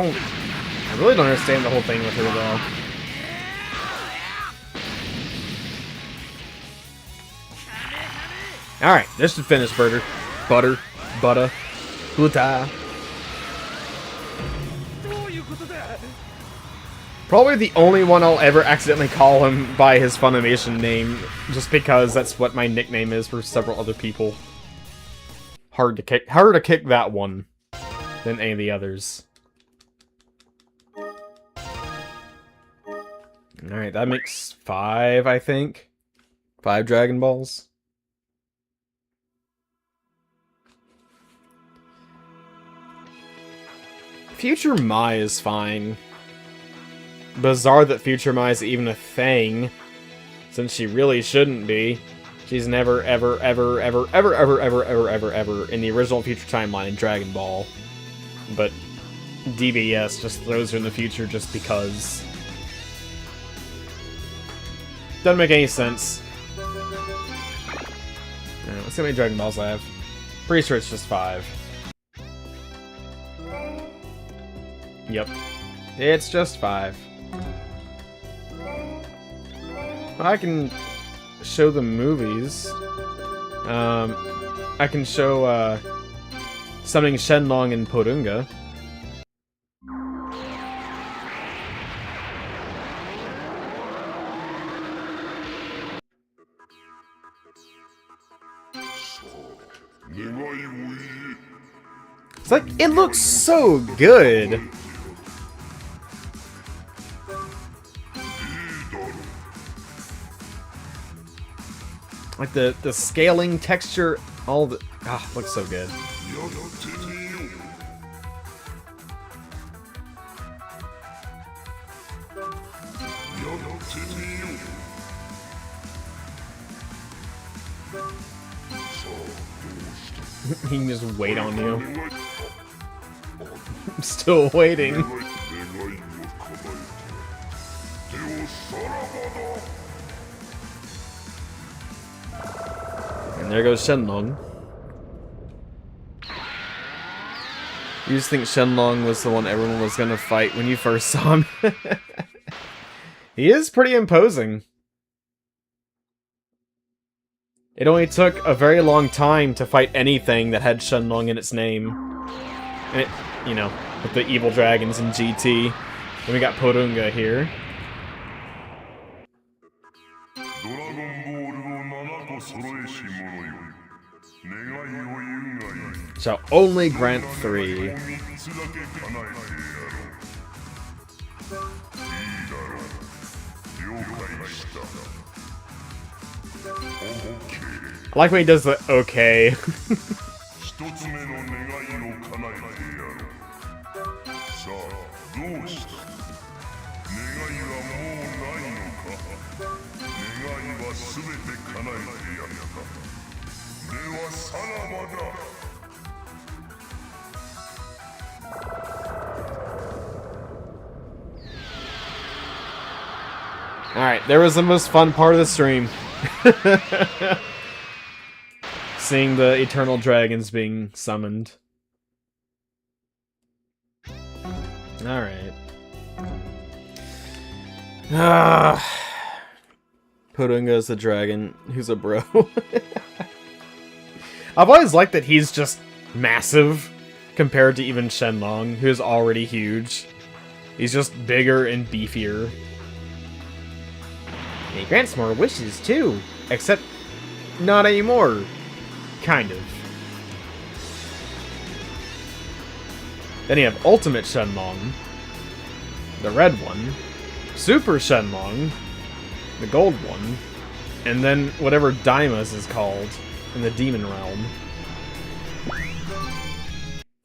really don't understand the whole thing with her, though. Alright, this should finish Butter. Buta. Probably the only one I'll ever accidentally call him by his Funimation name, just because that's what my nickname is for several other people. Harder to kick that one than any of the others. Alright, that makes 5, I think. 5 Dragon Balls. Future Mai is fine. Bizarre that Future Mai is even a thing, since she really shouldn't be. She's never, ever in the original Future timeline in Dragon Ball. But DBS just throws her in the future just because. Doesn't make any sense. Alright, let's see how many Dragon Balls I have. Pretty sure it's just 5. Yep. It's just 5. I can show the movies. I can show, summoning Shenlong and Porunga. It's like, it looks so good! Like the scaling, texture, all the looks so good. He can just wait on you. I'm still waiting. And there goes Shenlong. You just think Shenlong was the one everyone was gonna fight when you first saw him? He is pretty imposing. It only took a very long time to fight anything that had Shenlong in its name. And it, you know, with the evil dragons in GT. And we got Porunga here. Shall only grant 3. I like when he does the okay. Alright, there was the most fun part of the stream. Seeing the eternal dragons being summoned. Alright. Porunga's the dragon who's a bro. I've always liked that he's just massive. compared to even Shenlong, who is already huge. He's just bigger and beefier. And he grants more wishes, too. Except, not anymore. Kind of. Then you have Ultimate Shenlong, the red one, Super Shenlong, the gold one, and then whatever Daima's is called in the Demon Realm.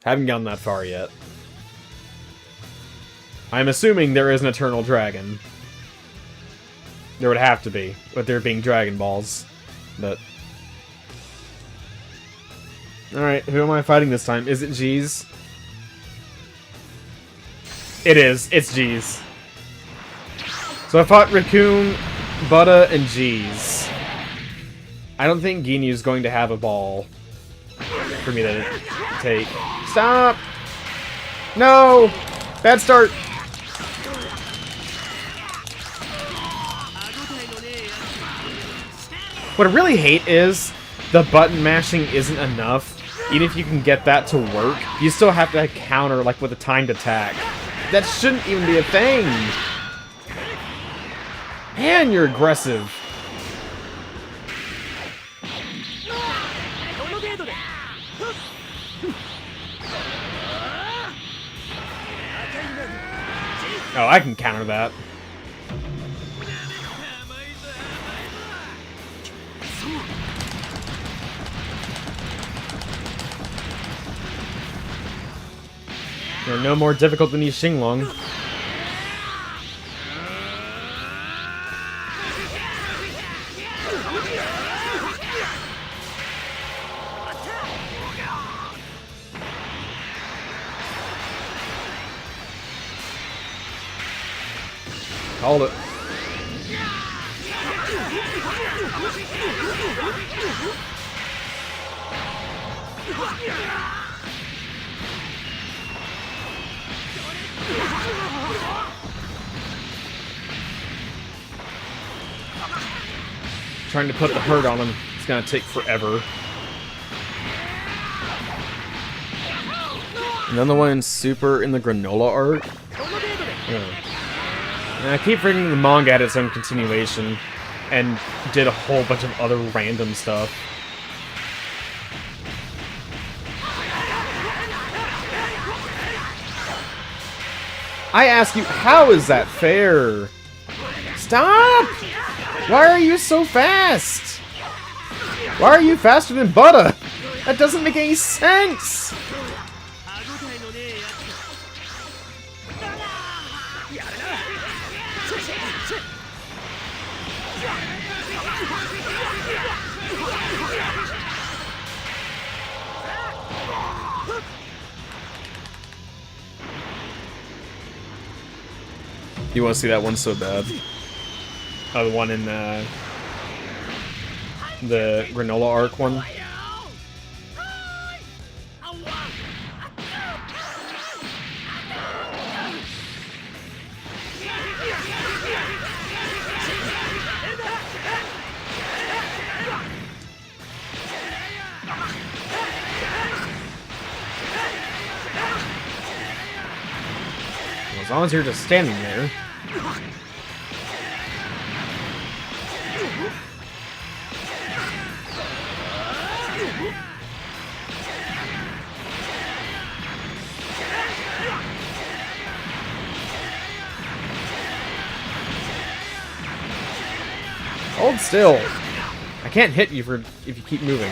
Haven't gotten that far yet. I'm assuming there is an Eternal Dragon. There would have to be, with there being Dragon Balls. But... alright, who am I fighting this time? Is it G's? It is. It's G's. So I fought Raccoon, Butta, and G's. I don't think Ginyu's going to have a ball for me to take. Stop! No! Bad start! What I really hate is the button mashing isn't enough. Even if you can get that to work, you still have to counter like with a timed attack. That shouldn't even be a thing. Man, you're aggressive. Oh, I can counter that. You're no more difficult than you, Xinglong. Called it. Trying to put the hurt on him, it's gonna take forever. Another one in Super in the Granola arc. Yeah. And I keep reading the manga at its own continuation, and did a whole bunch of other random stuff. I ask you, how is that fair? Stop! Why are you so fast? Why are you faster than Butta? That doesn't make any sense! You want to see that one so bad? Oh, the one in the Granola arc one? As long as you're just standing there. Hold still. I can't hit you if you keep moving.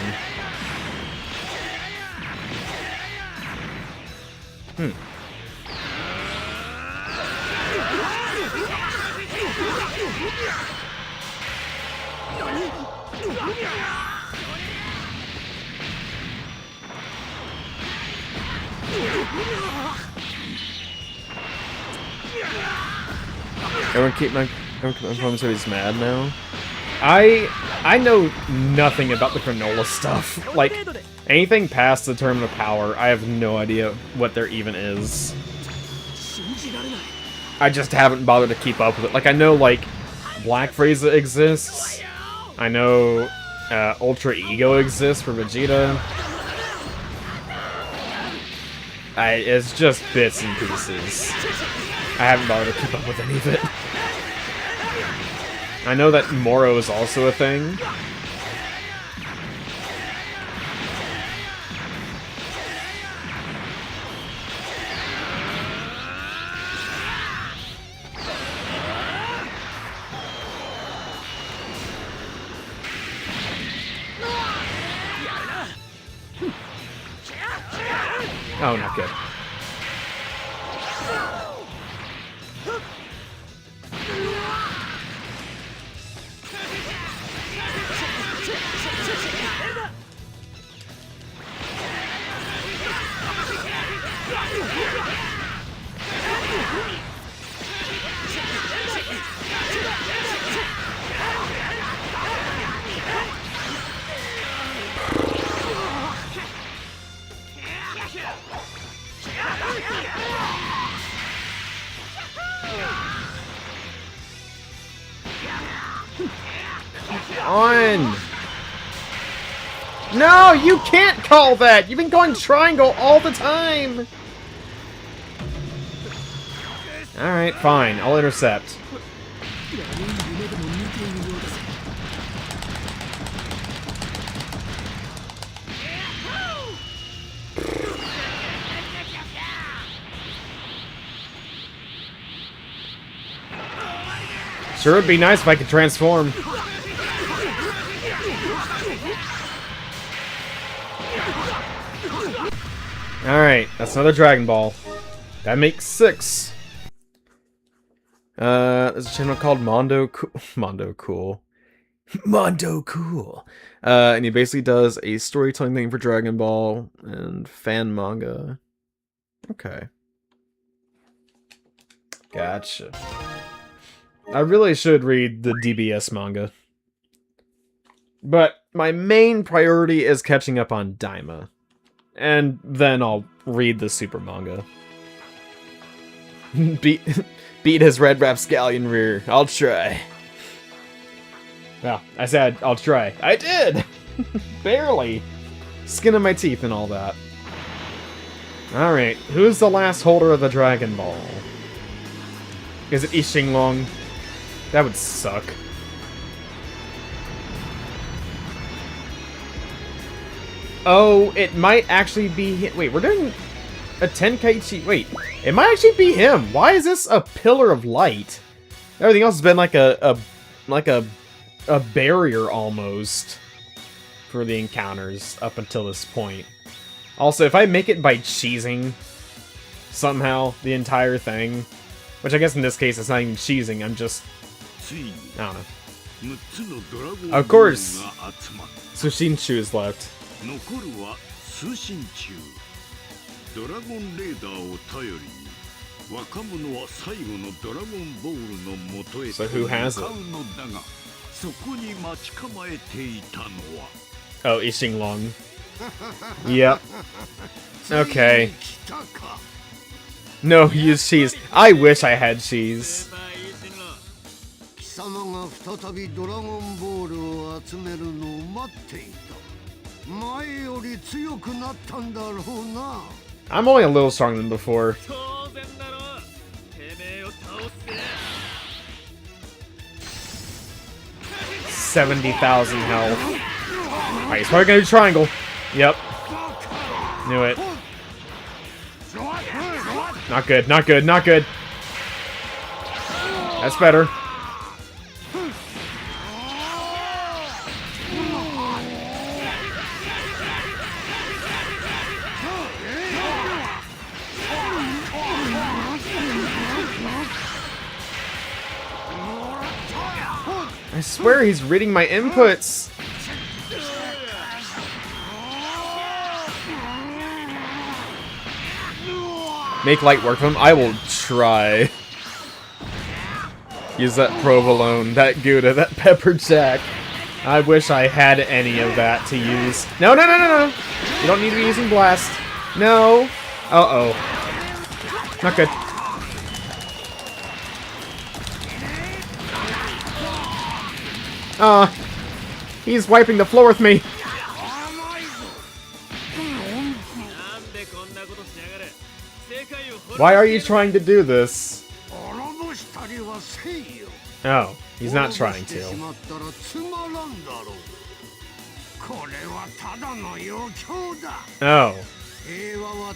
Everyone calling so he's mad now. I know nothing about the Granola stuff. Like, anything past the Tournament of Power, I have no idea what there even is. I just haven't bothered to keep up with it. Like, I know, like, Black Frieza exists. I know Ultra Ego exists for Vegeta. It's just bits and pieces. I haven't bothered to keep up with any of it. I know that Moro is also a thing. Oh, not good. On! No, you can't call that! You've been going triangle all the time! Alright, fine. I'll intercept. Sure would be nice if I could transform. Alright, that's another Dragon Ball. That makes 6. There's a channel called Mondo Cool. Mondo Cool. Mondo Cool. And he basically does a storytelling thing for Dragon Ball and fan manga. Okay. Gotcha. I really should read the DBS manga. But my main priority is catching up on Daima. And then I'll read the Super manga. Beat his red rapscallion rear. I'll try. Well, I said I'll try. I did! Barely. Skin of my teeth and all that. Alright, who's the last holder of the Dragon Ball? Is it Ishinglong? That would suck. Oh, it might actually be... Wait, we're doing a Tenkaichi... Wait, it might actually be him. Why is this a pillar of light? Everything else has been like a barrier almost for the encounters up until this point. Also, if I make it by cheesing somehow the entire thing, which I guess in this case it's not even cheesing, I'm just... I don't know. Of course, Sushinshu is left. 残るは通信中ドラゴンレーダーを頼りに若者は最後のドラゴンボールの元へと向かうのだがそこに待ち構えていたのは Oh, Ishinglong. Yep. Okay. No, use cheese. I wish I had cheese. 貴様が再びドラゴンボールを集めるのを待っていた 前より強くなったんだろうな I'm only a little stronger than before. 70,000 health. Alright, he's probably gonna do triangle. Yep. Knew it. Not good, not good, not good. That's better. I swear he's reading my inputs. Make light work of him? I will try. Use that provolone, that Gouda, that pepper jack. I wish I had any of that to use. No, no, no, no, no. You don't need to be using blast. No. Uh-oh. Not good. He's wiping the floor with me. Why are you trying to do this? Oh, he's not trying to. Oh.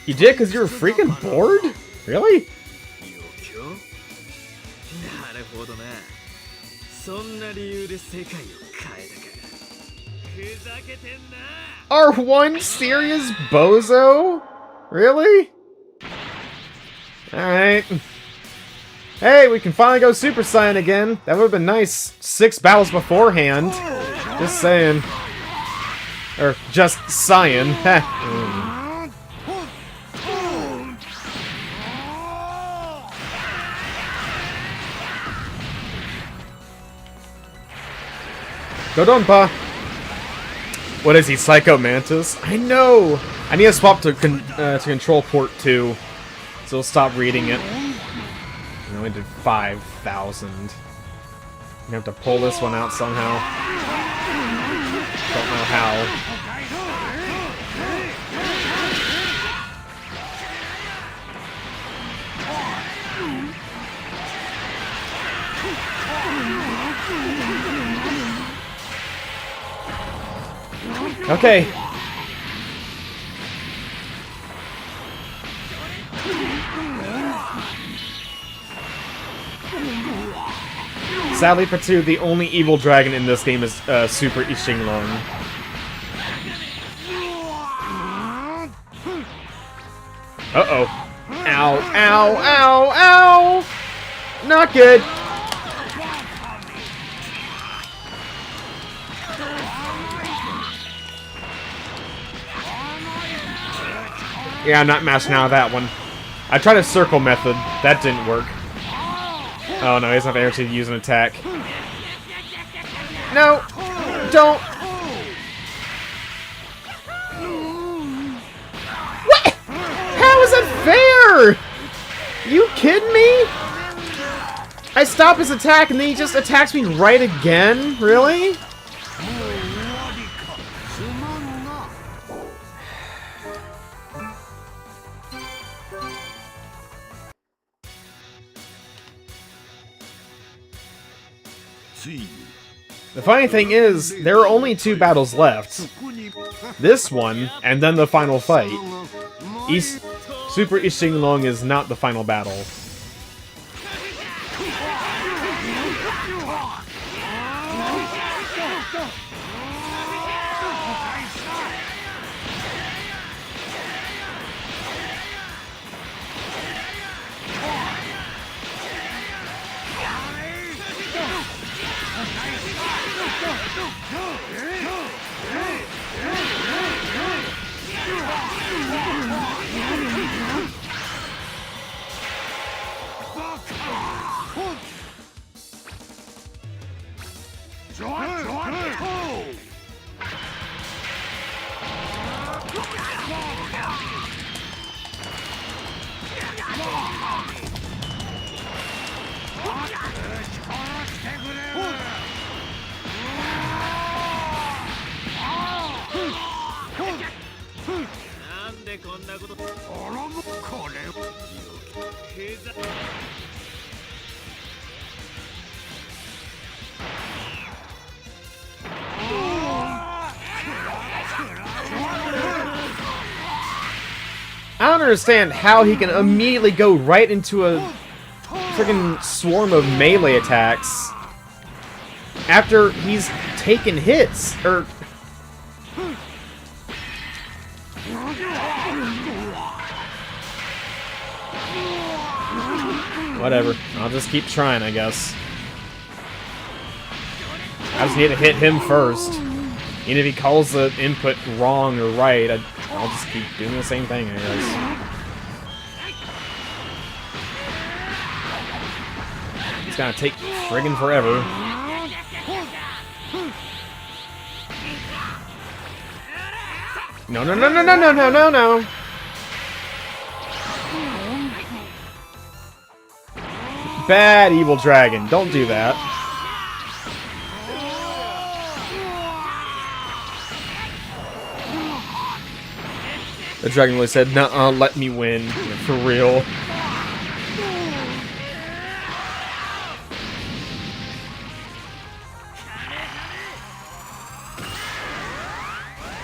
You did because you were freaking bored? Really? Are one serious bozo? Really? Alright. Hey, we can finally go Super Saiyan again. That would have been nice. 6 battles beforehand. Just saying. Or just Saiyan. Dodonpa! What is he, Psycho Mantis? I know! I need to swap to Control Port 2, so we'll stop reading it. I only did 5,000. I'm gonna have to pull this one out somehow. Don't know how. Okay. Sadly for 2, the only evil dragon in this game is Super Ishinglong. Uh-oh. Ow, ow, ow, ow! Not good. Yeah, I'm not mashing out of that one. I tried a circle method. That didn't work. Oh no, he doesn't have energy to use an attack. No! Don't! What? How is that fair? You kidding me? I stop his attack and then he just attacks me right again? Really? The funny thing is, there are only 2 battles left. This one, and then the final fight. Super Ishinglong is not the final battle. I don't understand how he can immediately go right into a freaking swarm of melee attacks after he's taken hits, or... Whatever. I'll just keep trying, I guess. I just need to hit him first. Even if he calls the input wrong or right, I'll just keep doing the same thing, I guess. It's gonna take friggin' forever. No, no, no, no, no, no, no, no, no! Bad evil dragon, don't do that. The Dragon Lord said, "Nuh-uh, let me win." For real.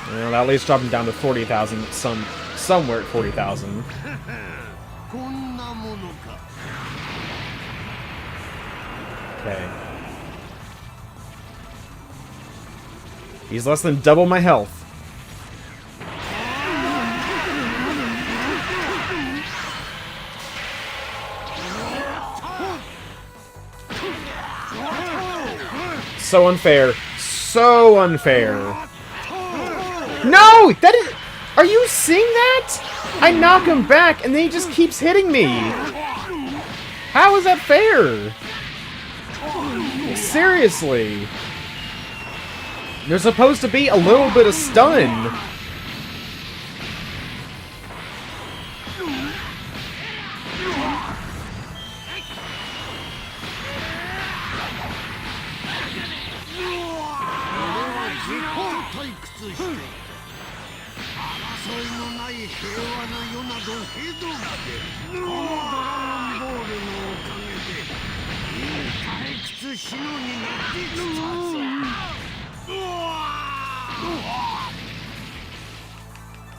Well, that at least dropped him down to 40,000. Somewhere at 40,000. Okay. He's less than double my health. So unfair. So unfair. No! That is... Are you seeing that? I knock him back and then he just keeps hitting me. How is that fair? Seriously. There's supposed to be a little bit of stun.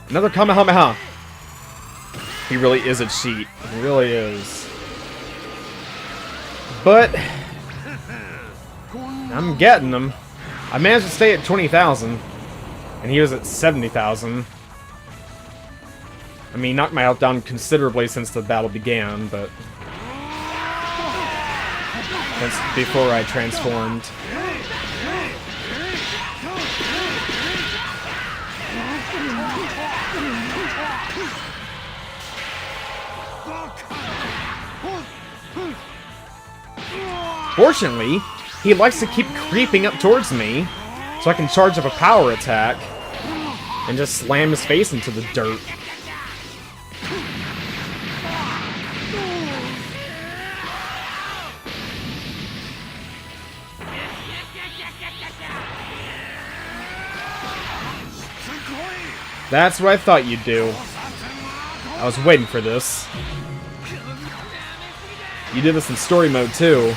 Another Kamehameha. He really is a cheat. He really is. But I'm getting him. I managed to stay at 20,000. And he was at 70,000. I mean, knocked my health down considerably since the battle began, but... That's before I transformed. Fortunately, he likes to keep creeping up towards me, so I can charge up a power attack and just slam his face into the dirt. That's what I thought you'd do. I was waiting for this. You did this in story mode too.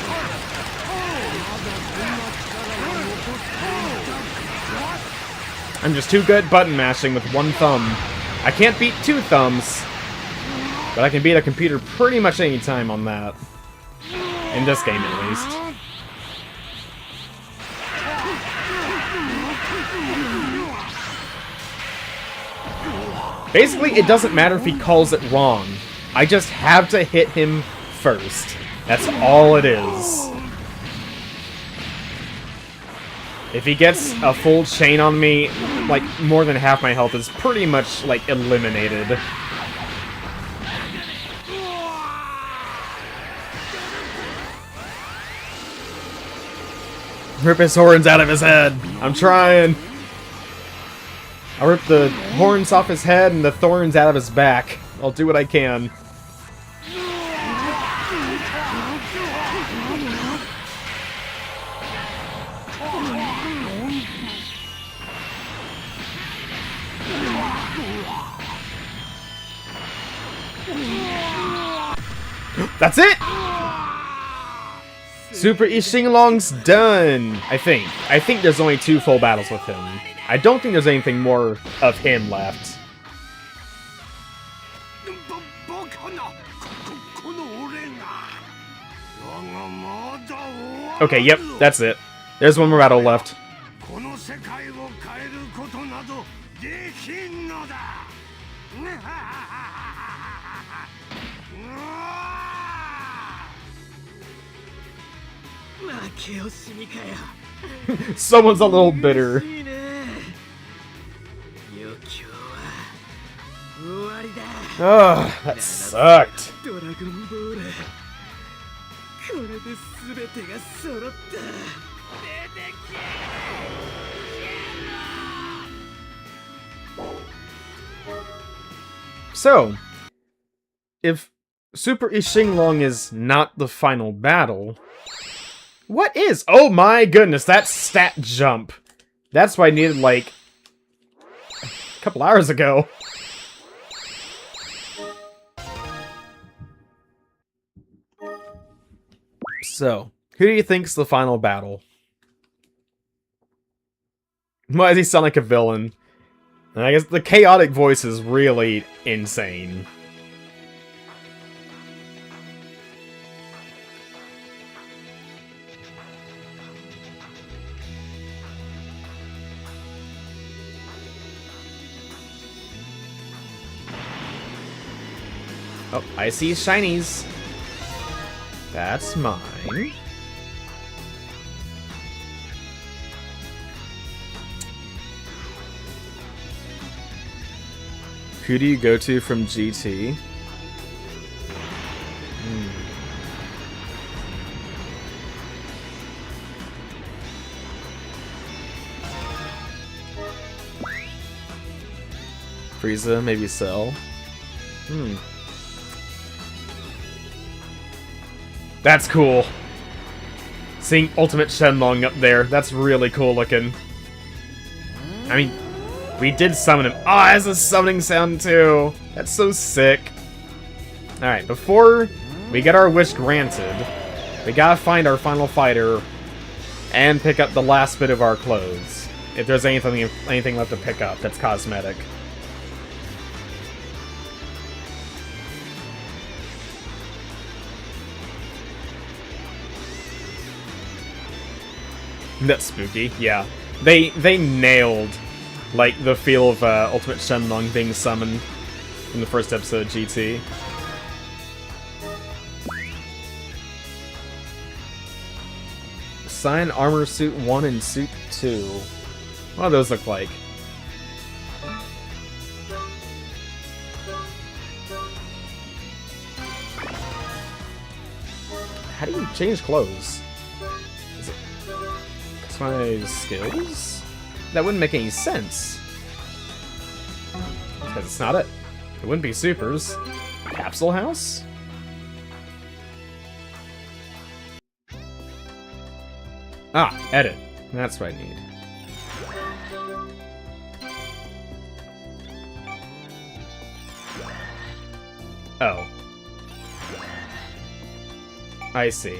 I'm just too good at button mashing with one thumb. I can't beat two thumbs, but I can beat a computer pretty much any time on that. In this game, at least. Basically, it doesn't matter if he calls it wrong. I just have to hit him first. That's all it is. If he gets a full chain on me, like, more than half my health is pretty much, like, eliminated. Rip his horns out of his head. I'm trying. I'll rip the horns off his head and the thorns out of his back. I'll do what I can. That's it! Super Ishinglong's done, I think. I think there's only 2 full battles with him. I don't think there's anything more of him left. Okay, yep, that's it. There's one more battle left. Someone's a little bitter. Ugh, that sucked. So, if Super Ishinglong is not the final battle, what is? Oh my goodness, that stat jump. That's what I needed, like, a couple hours ago. So, who do you think's the final battle? Why does he sound like a villain? And I guess the chaotic voice is really insane. Oh, I see shinies. That's mine. Who do you go to from GT? Frieza, maybe Cell. That's cool. Seeing Ultimate Shenlong up there, that's really cool looking. I mean, we did summon him. Oh, it has a summoning sound too. That's so sick. Alright, before we get our wish granted, we gotta find our final fighter and pick up the last bit of our clothes. If there's anything left to pick up that's cosmetic. That's spooky, yeah. They nailed, like, the feel of Ultimate Shenlong being summoned in the first episode of GT. Assign Armor Suit 1 and Suit 2. What do those look like? How do you change clothes? Is it customize skills? That wouldn't make any sense. Because it's not it. It wouldn't be supers. Capsule House? Ah, edit. That's what I need. Oh. I see.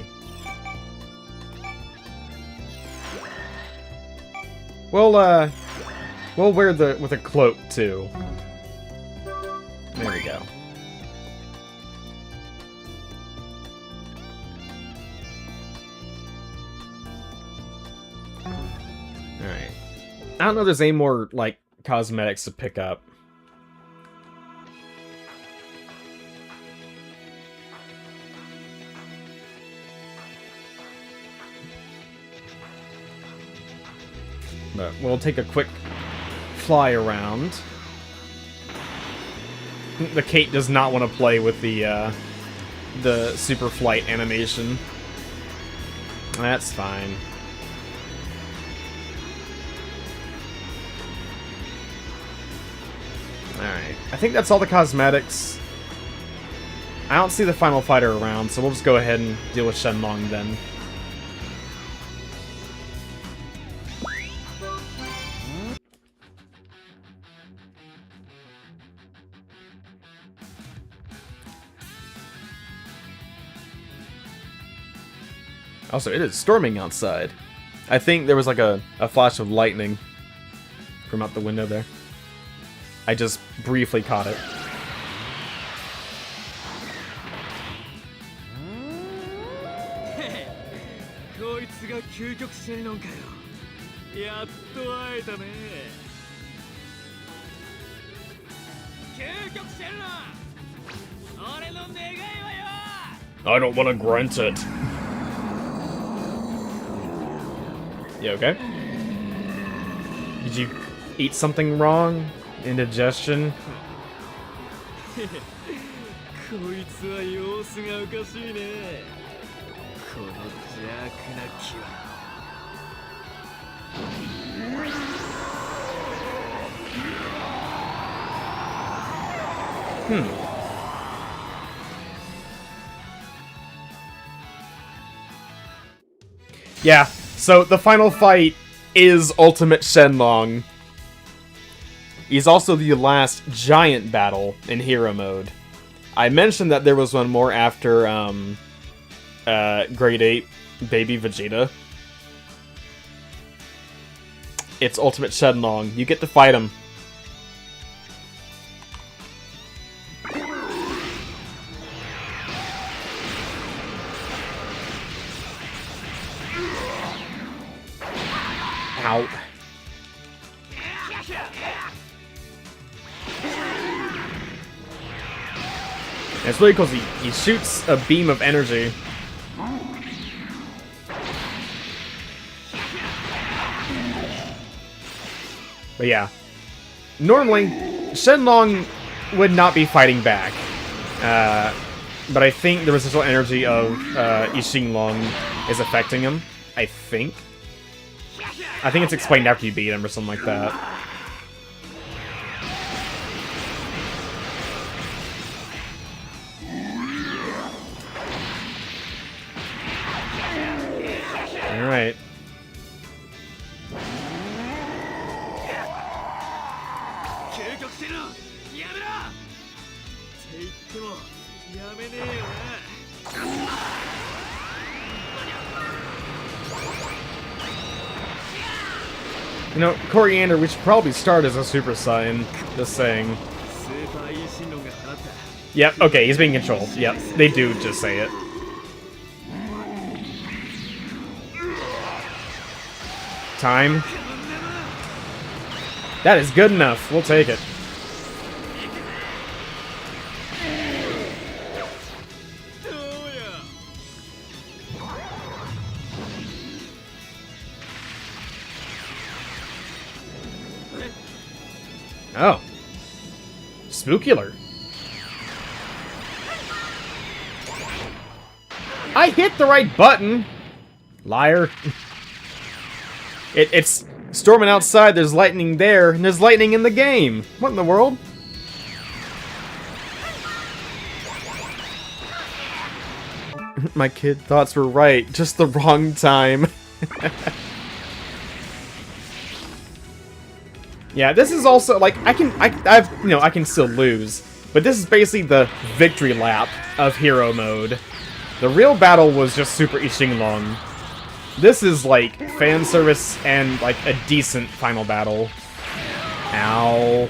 We'll wear with a cloak too. There we go. Alright. I don't know if there's any more, like, cosmetics to pick up. But we'll take a quick fly around. The Kate does not want to play with the super flight animation. That's fine. Alright, I think that's all the cosmetics. I don't see the final fighter around, so we'll just go ahead and deal with Shenlong then. Also, it is storming outside. I think there was like a flash of lightning from out the window there. I just briefly caught it. I don't want to grunt it. You okay? Did you eat something wrong? Indigestion? Yeah, so the final fight is Ultimate Shenlong. He's also the last giant battle in Hero Mode. I mentioned that there was one more after Grade 8 baby Vegeta. It's Ultimate Shenlong. You get to fight him. Ow. And it's really cool because he shoots a beam of energy. But yeah. Normally, Shenlong would not be fighting back. But I think the residual energy of Ishinlong is affecting him. I think. I think it's explained after you beat him or something like that. Alright. You know, Coriander, we should probably start as a Super Saiyan. Just saying. Yep, okay, he's being controlled. Yep, they do just say it. Time. That is good enough. We'll take it. Oh. Spookular. I hit the right button. Liar. It's storming outside, there's lightning there, and there's lightning in the game. What in the world? My kid thoughts were right, just the wrong time. Yeah, this is also like I can still lose, but this is basically the victory lap of hero mode. The real battle was just Super Ishinlong. This is like fan service and like a decent final battle. Ow.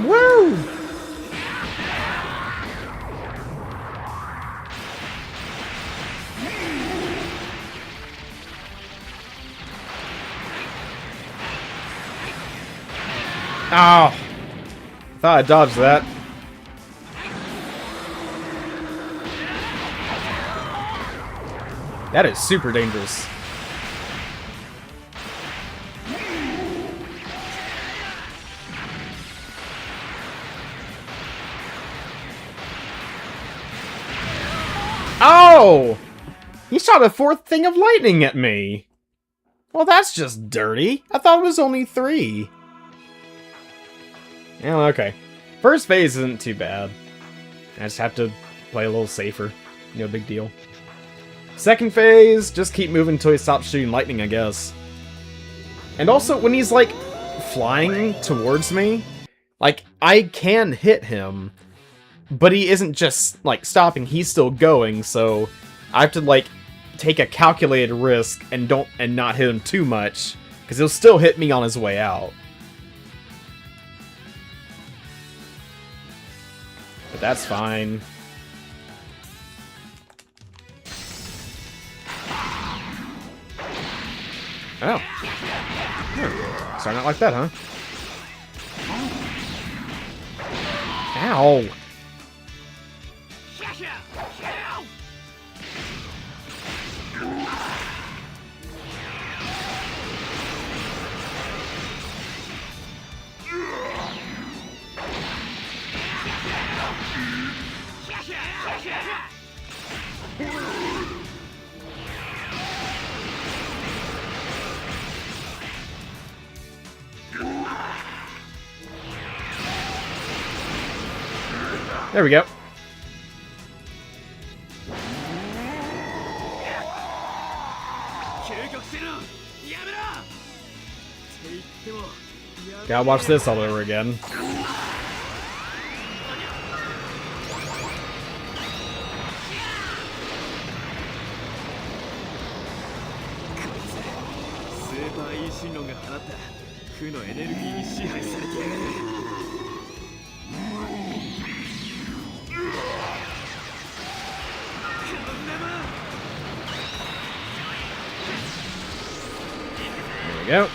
Woo! Ow! Thought I dodged that. That is super dangerous. Oh! He shot a fourth thing of lightning at me. Well, that's just dirty. I thought it was only 3. Yeah, okay. First phase isn't too bad. I just have to play a little safer. No big deal. Second phase, just keep moving until he stops shooting lightning, I guess. And also, when he's, like, flying towards me, like, I can hit him, but he isn't just, like, stopping, he's still going, so I have to, like, take a calculated risk and not hit him too much, because he'll still hit me on his way out. But that's fine. Oh. Starting out like that, huh? Ow! There we go. Gotta watch this all over again. 神論が放った負のエネルギーに支配されてやがる。There we go.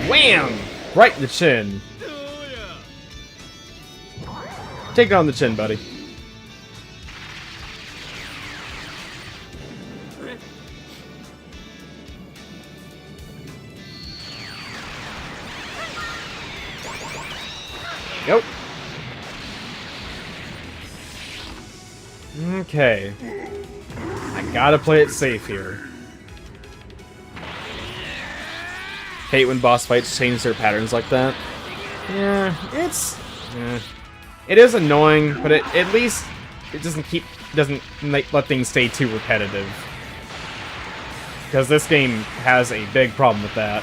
Wham! Right in the chin. Take it on the chin, buddy. Go. Okay. I gotta play it safe here. Hate when boss fights change their patterns like that. Yeah, it is annoying, but at least it doesn't let things stay too repetitive. Because this game has a big problem with that.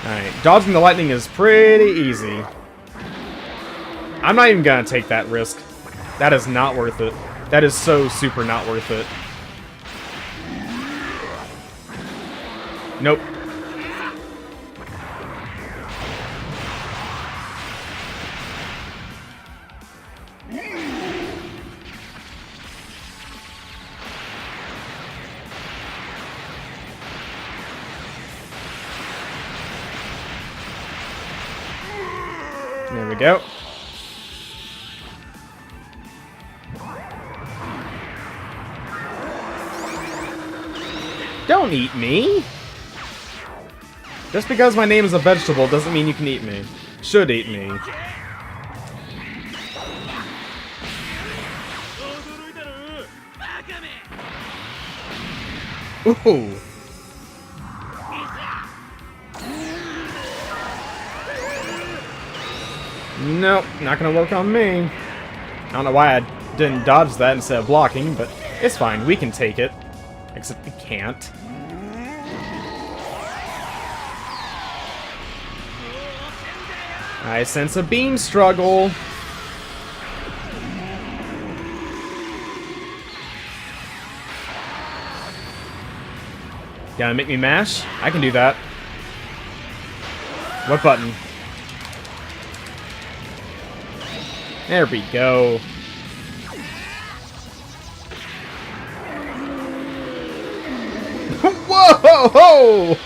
Alright, dodging the lightning is pretty easy. I'm not even gonna take that risk. That is not worth it. That is so super not worth it. Nope. There we go. Don't eat me! Just because my name is a vegetable doesn't mean you can eat me. Should eat me. Ooh. Nope, not gonna work on me. I don't know why I didn't dodge that instead of blocking, but it's fine, we can take it. Except we can't. I sense a beam struggle. Gotta make me mash? I can do that. What button? There we go. Whoa!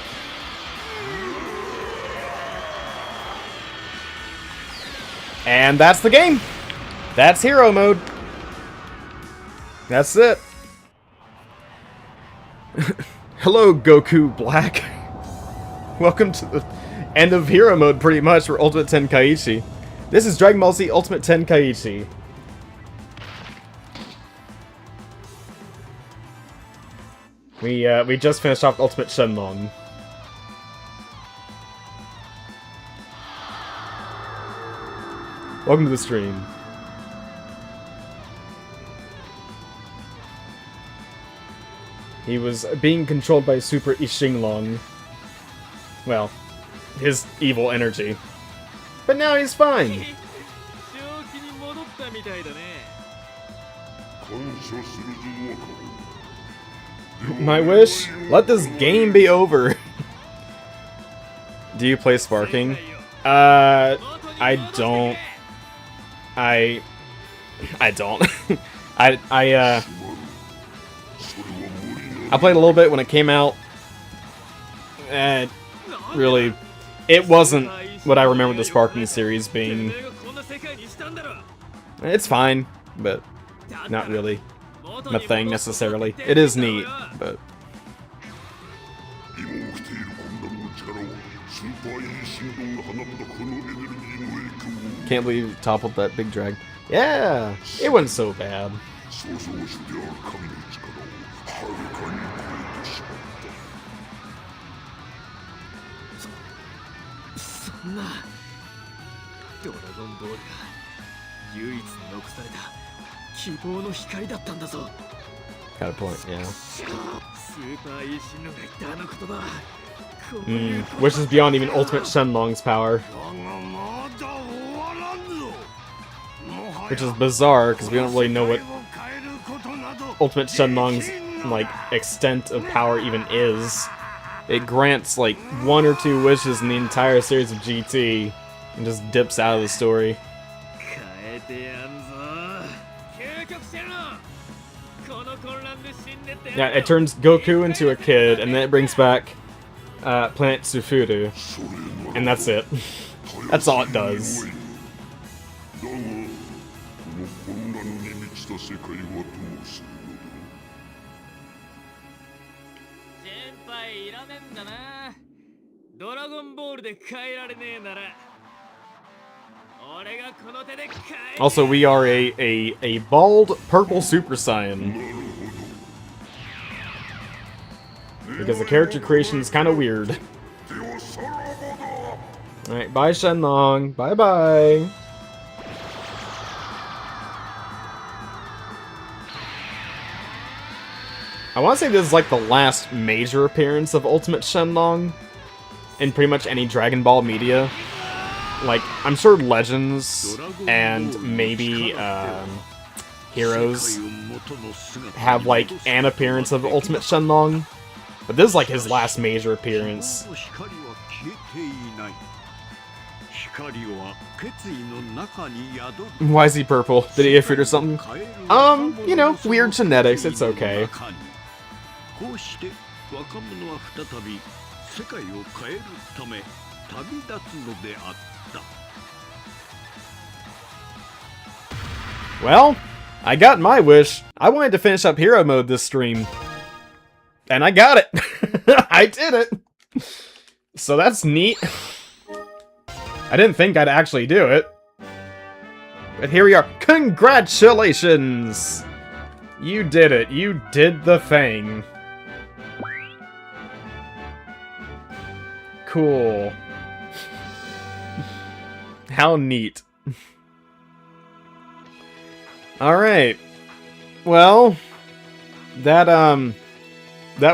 And that's the game. That's hero mode. That's it. Hello, Goku Black. Welcome to the end of hero mode, pretty much, for Ultimate Tenkaichi. This is Dragon Ball Z Ultimate Tenkaichi. We just finished off Ultimate Shenlong. Welcome to the stream. He was being controlled by Super Ishinglong. Well, his evil energy. But now he's fine. My wish? Let this game be over. Do you play Sparking? I don't. I don't. I played a little bit when it came out. Really, it wasn't what I remember the Sparking series being. It's fine, but not really my thing necessarily. It is neat, but can't believe you toppled that big drag. Yeah, it wasn't so bad. Got a point, yeah. スーパーイーシンのが言ったあの言葉は Which is beyond even Ultimate Shenlong's power. Which is bizarre, because we don't really know what Ultimate Shenlong's, like, extent of power even is. It grants, like, 1 or 2 wishes in the entire series of GT, and just dips out of the story. Yeah, it turns Goku into a kid, and then it brings back Planet Sufuru. And that's it. That's all it does. Also, we are a bald purple Super Saiyan. Because the character creation is kind of weird. Alright, bye Shenlong. Bye-bye. I want to say this is like the last major appearance of Ultimate Shenlong in pretty much any Dragon Ball media. Like, I'm sure Legends and maybe Heroes have like an appearance of Ultimate Shenlong. But this is like his last major appearance. Why is he purple? Did he get fruit or something? You know, weird genetics, it's okay. Well, I got my wish. I wanted to finish up Hero Mode this stream. And I got it! I did it! So that's neat. I didn't think I'd actually do it. But here we are. Congratulations! You did it. You did the thing. Cool. How neat. Alright. Well, that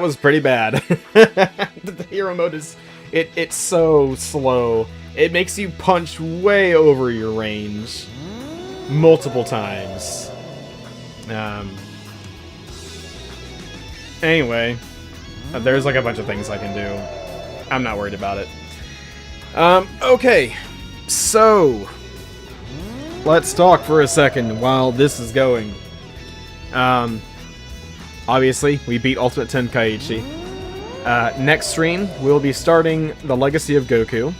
was pretty bad. The hero mode is... It's so slow. It makes you punch way over your range. Multiple times. Anyway. There's like a bunch of things I can do. I'm not worried about it. Okay. So... let's talk for a second while this is going. Obviously, we beat Ultimate Tenkaichi. Next stream, we'll be starting The Legacy of Goku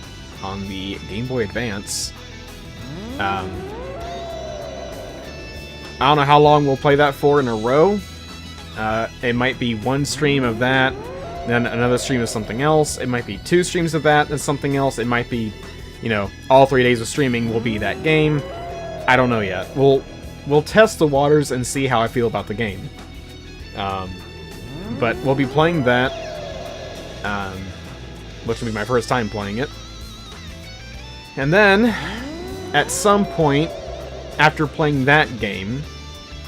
on the Game Boy Advance. I don't know how long we'll play that for in a row. It might be one stream of that, then another stream of something else. It might be 2 streams of that and something else. It might be, you know, all 3 days of streaming will be that game. I don't know yet. We'll test the waters and see how I feel about the game. But we'll be playing that, which will be my first time playing it. And then, at some point, after playing that game,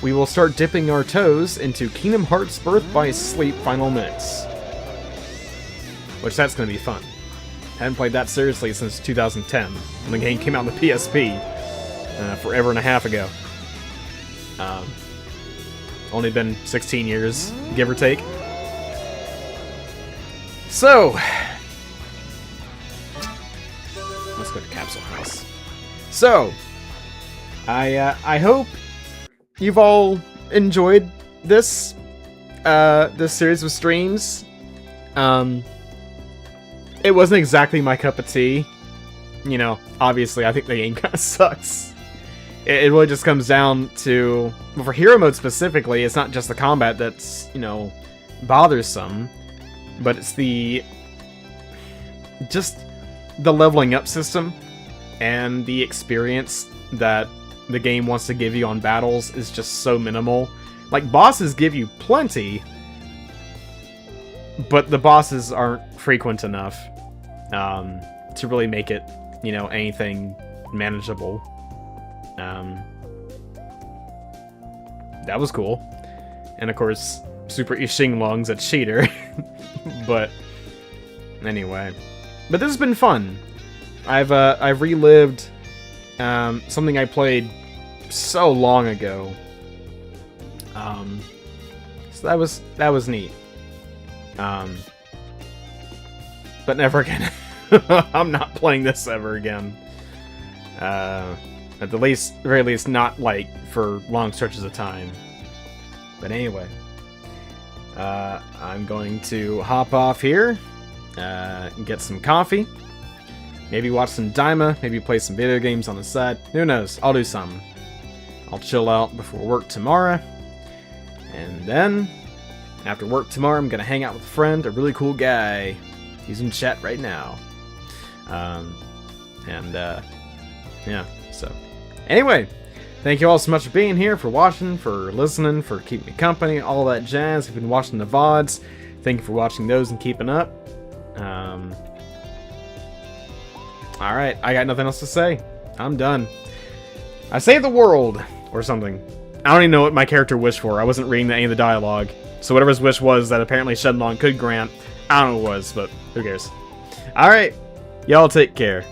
we will start dipping our toes into Kingdom Hearts Birth by Sleep Final Minutes. Which, that's going to be fun. Haven't played that seriously since 2010, when the game came out on the PSP. Forever and a half ago. Only been 16 years, give or take. So, let's go to Capsule House. So, I hope you've all enjoyed this this series of streams. It wasn't exactly my cup of tea. You know, obviously, I think the game kind of sucks. It really just comes down to, well, for hero mode specifically, it's not just the combat that's, you know, bothersome, but it's just the leveling up system and the experience that the game wants to give you on battles is just so minimal. Like, bosses give you plenty, but the bosses aren't frequent enough to really make it, you know, anything manageable. That was cool. And of course, Super Ishinglong's a cheater. But Anyway, but this has been fun. I've relived something I played so long ago. So that was neat. But never again. I'm not playing this ever again. At the very least, not like for long stretches of time. But anyway, I'm going to hop off here, get some coffee, maybe watch some Daima, maybe play some video games on the side. Who knows? I'll do something. I'll chill out before work tomorrow, and then after work tomorrow, I'm gonna hang out with a friend, a really cool guy. He's in chat right now. Yeah, so anyway, thank you all so much for being here, for watching, for listening, for keeping me company, all that jazz. If you've been watching the VODs, thank you for watching those and keeping up. Alright, I got nothing else to say. I'm done. I saved the world, or something. I don't even know what my character wished for. I wasn't reading any of the dialogue. So whatever his wish was that apparently Shenlong could grant, I don't know what it was, but who cares. Alright, y'all take care.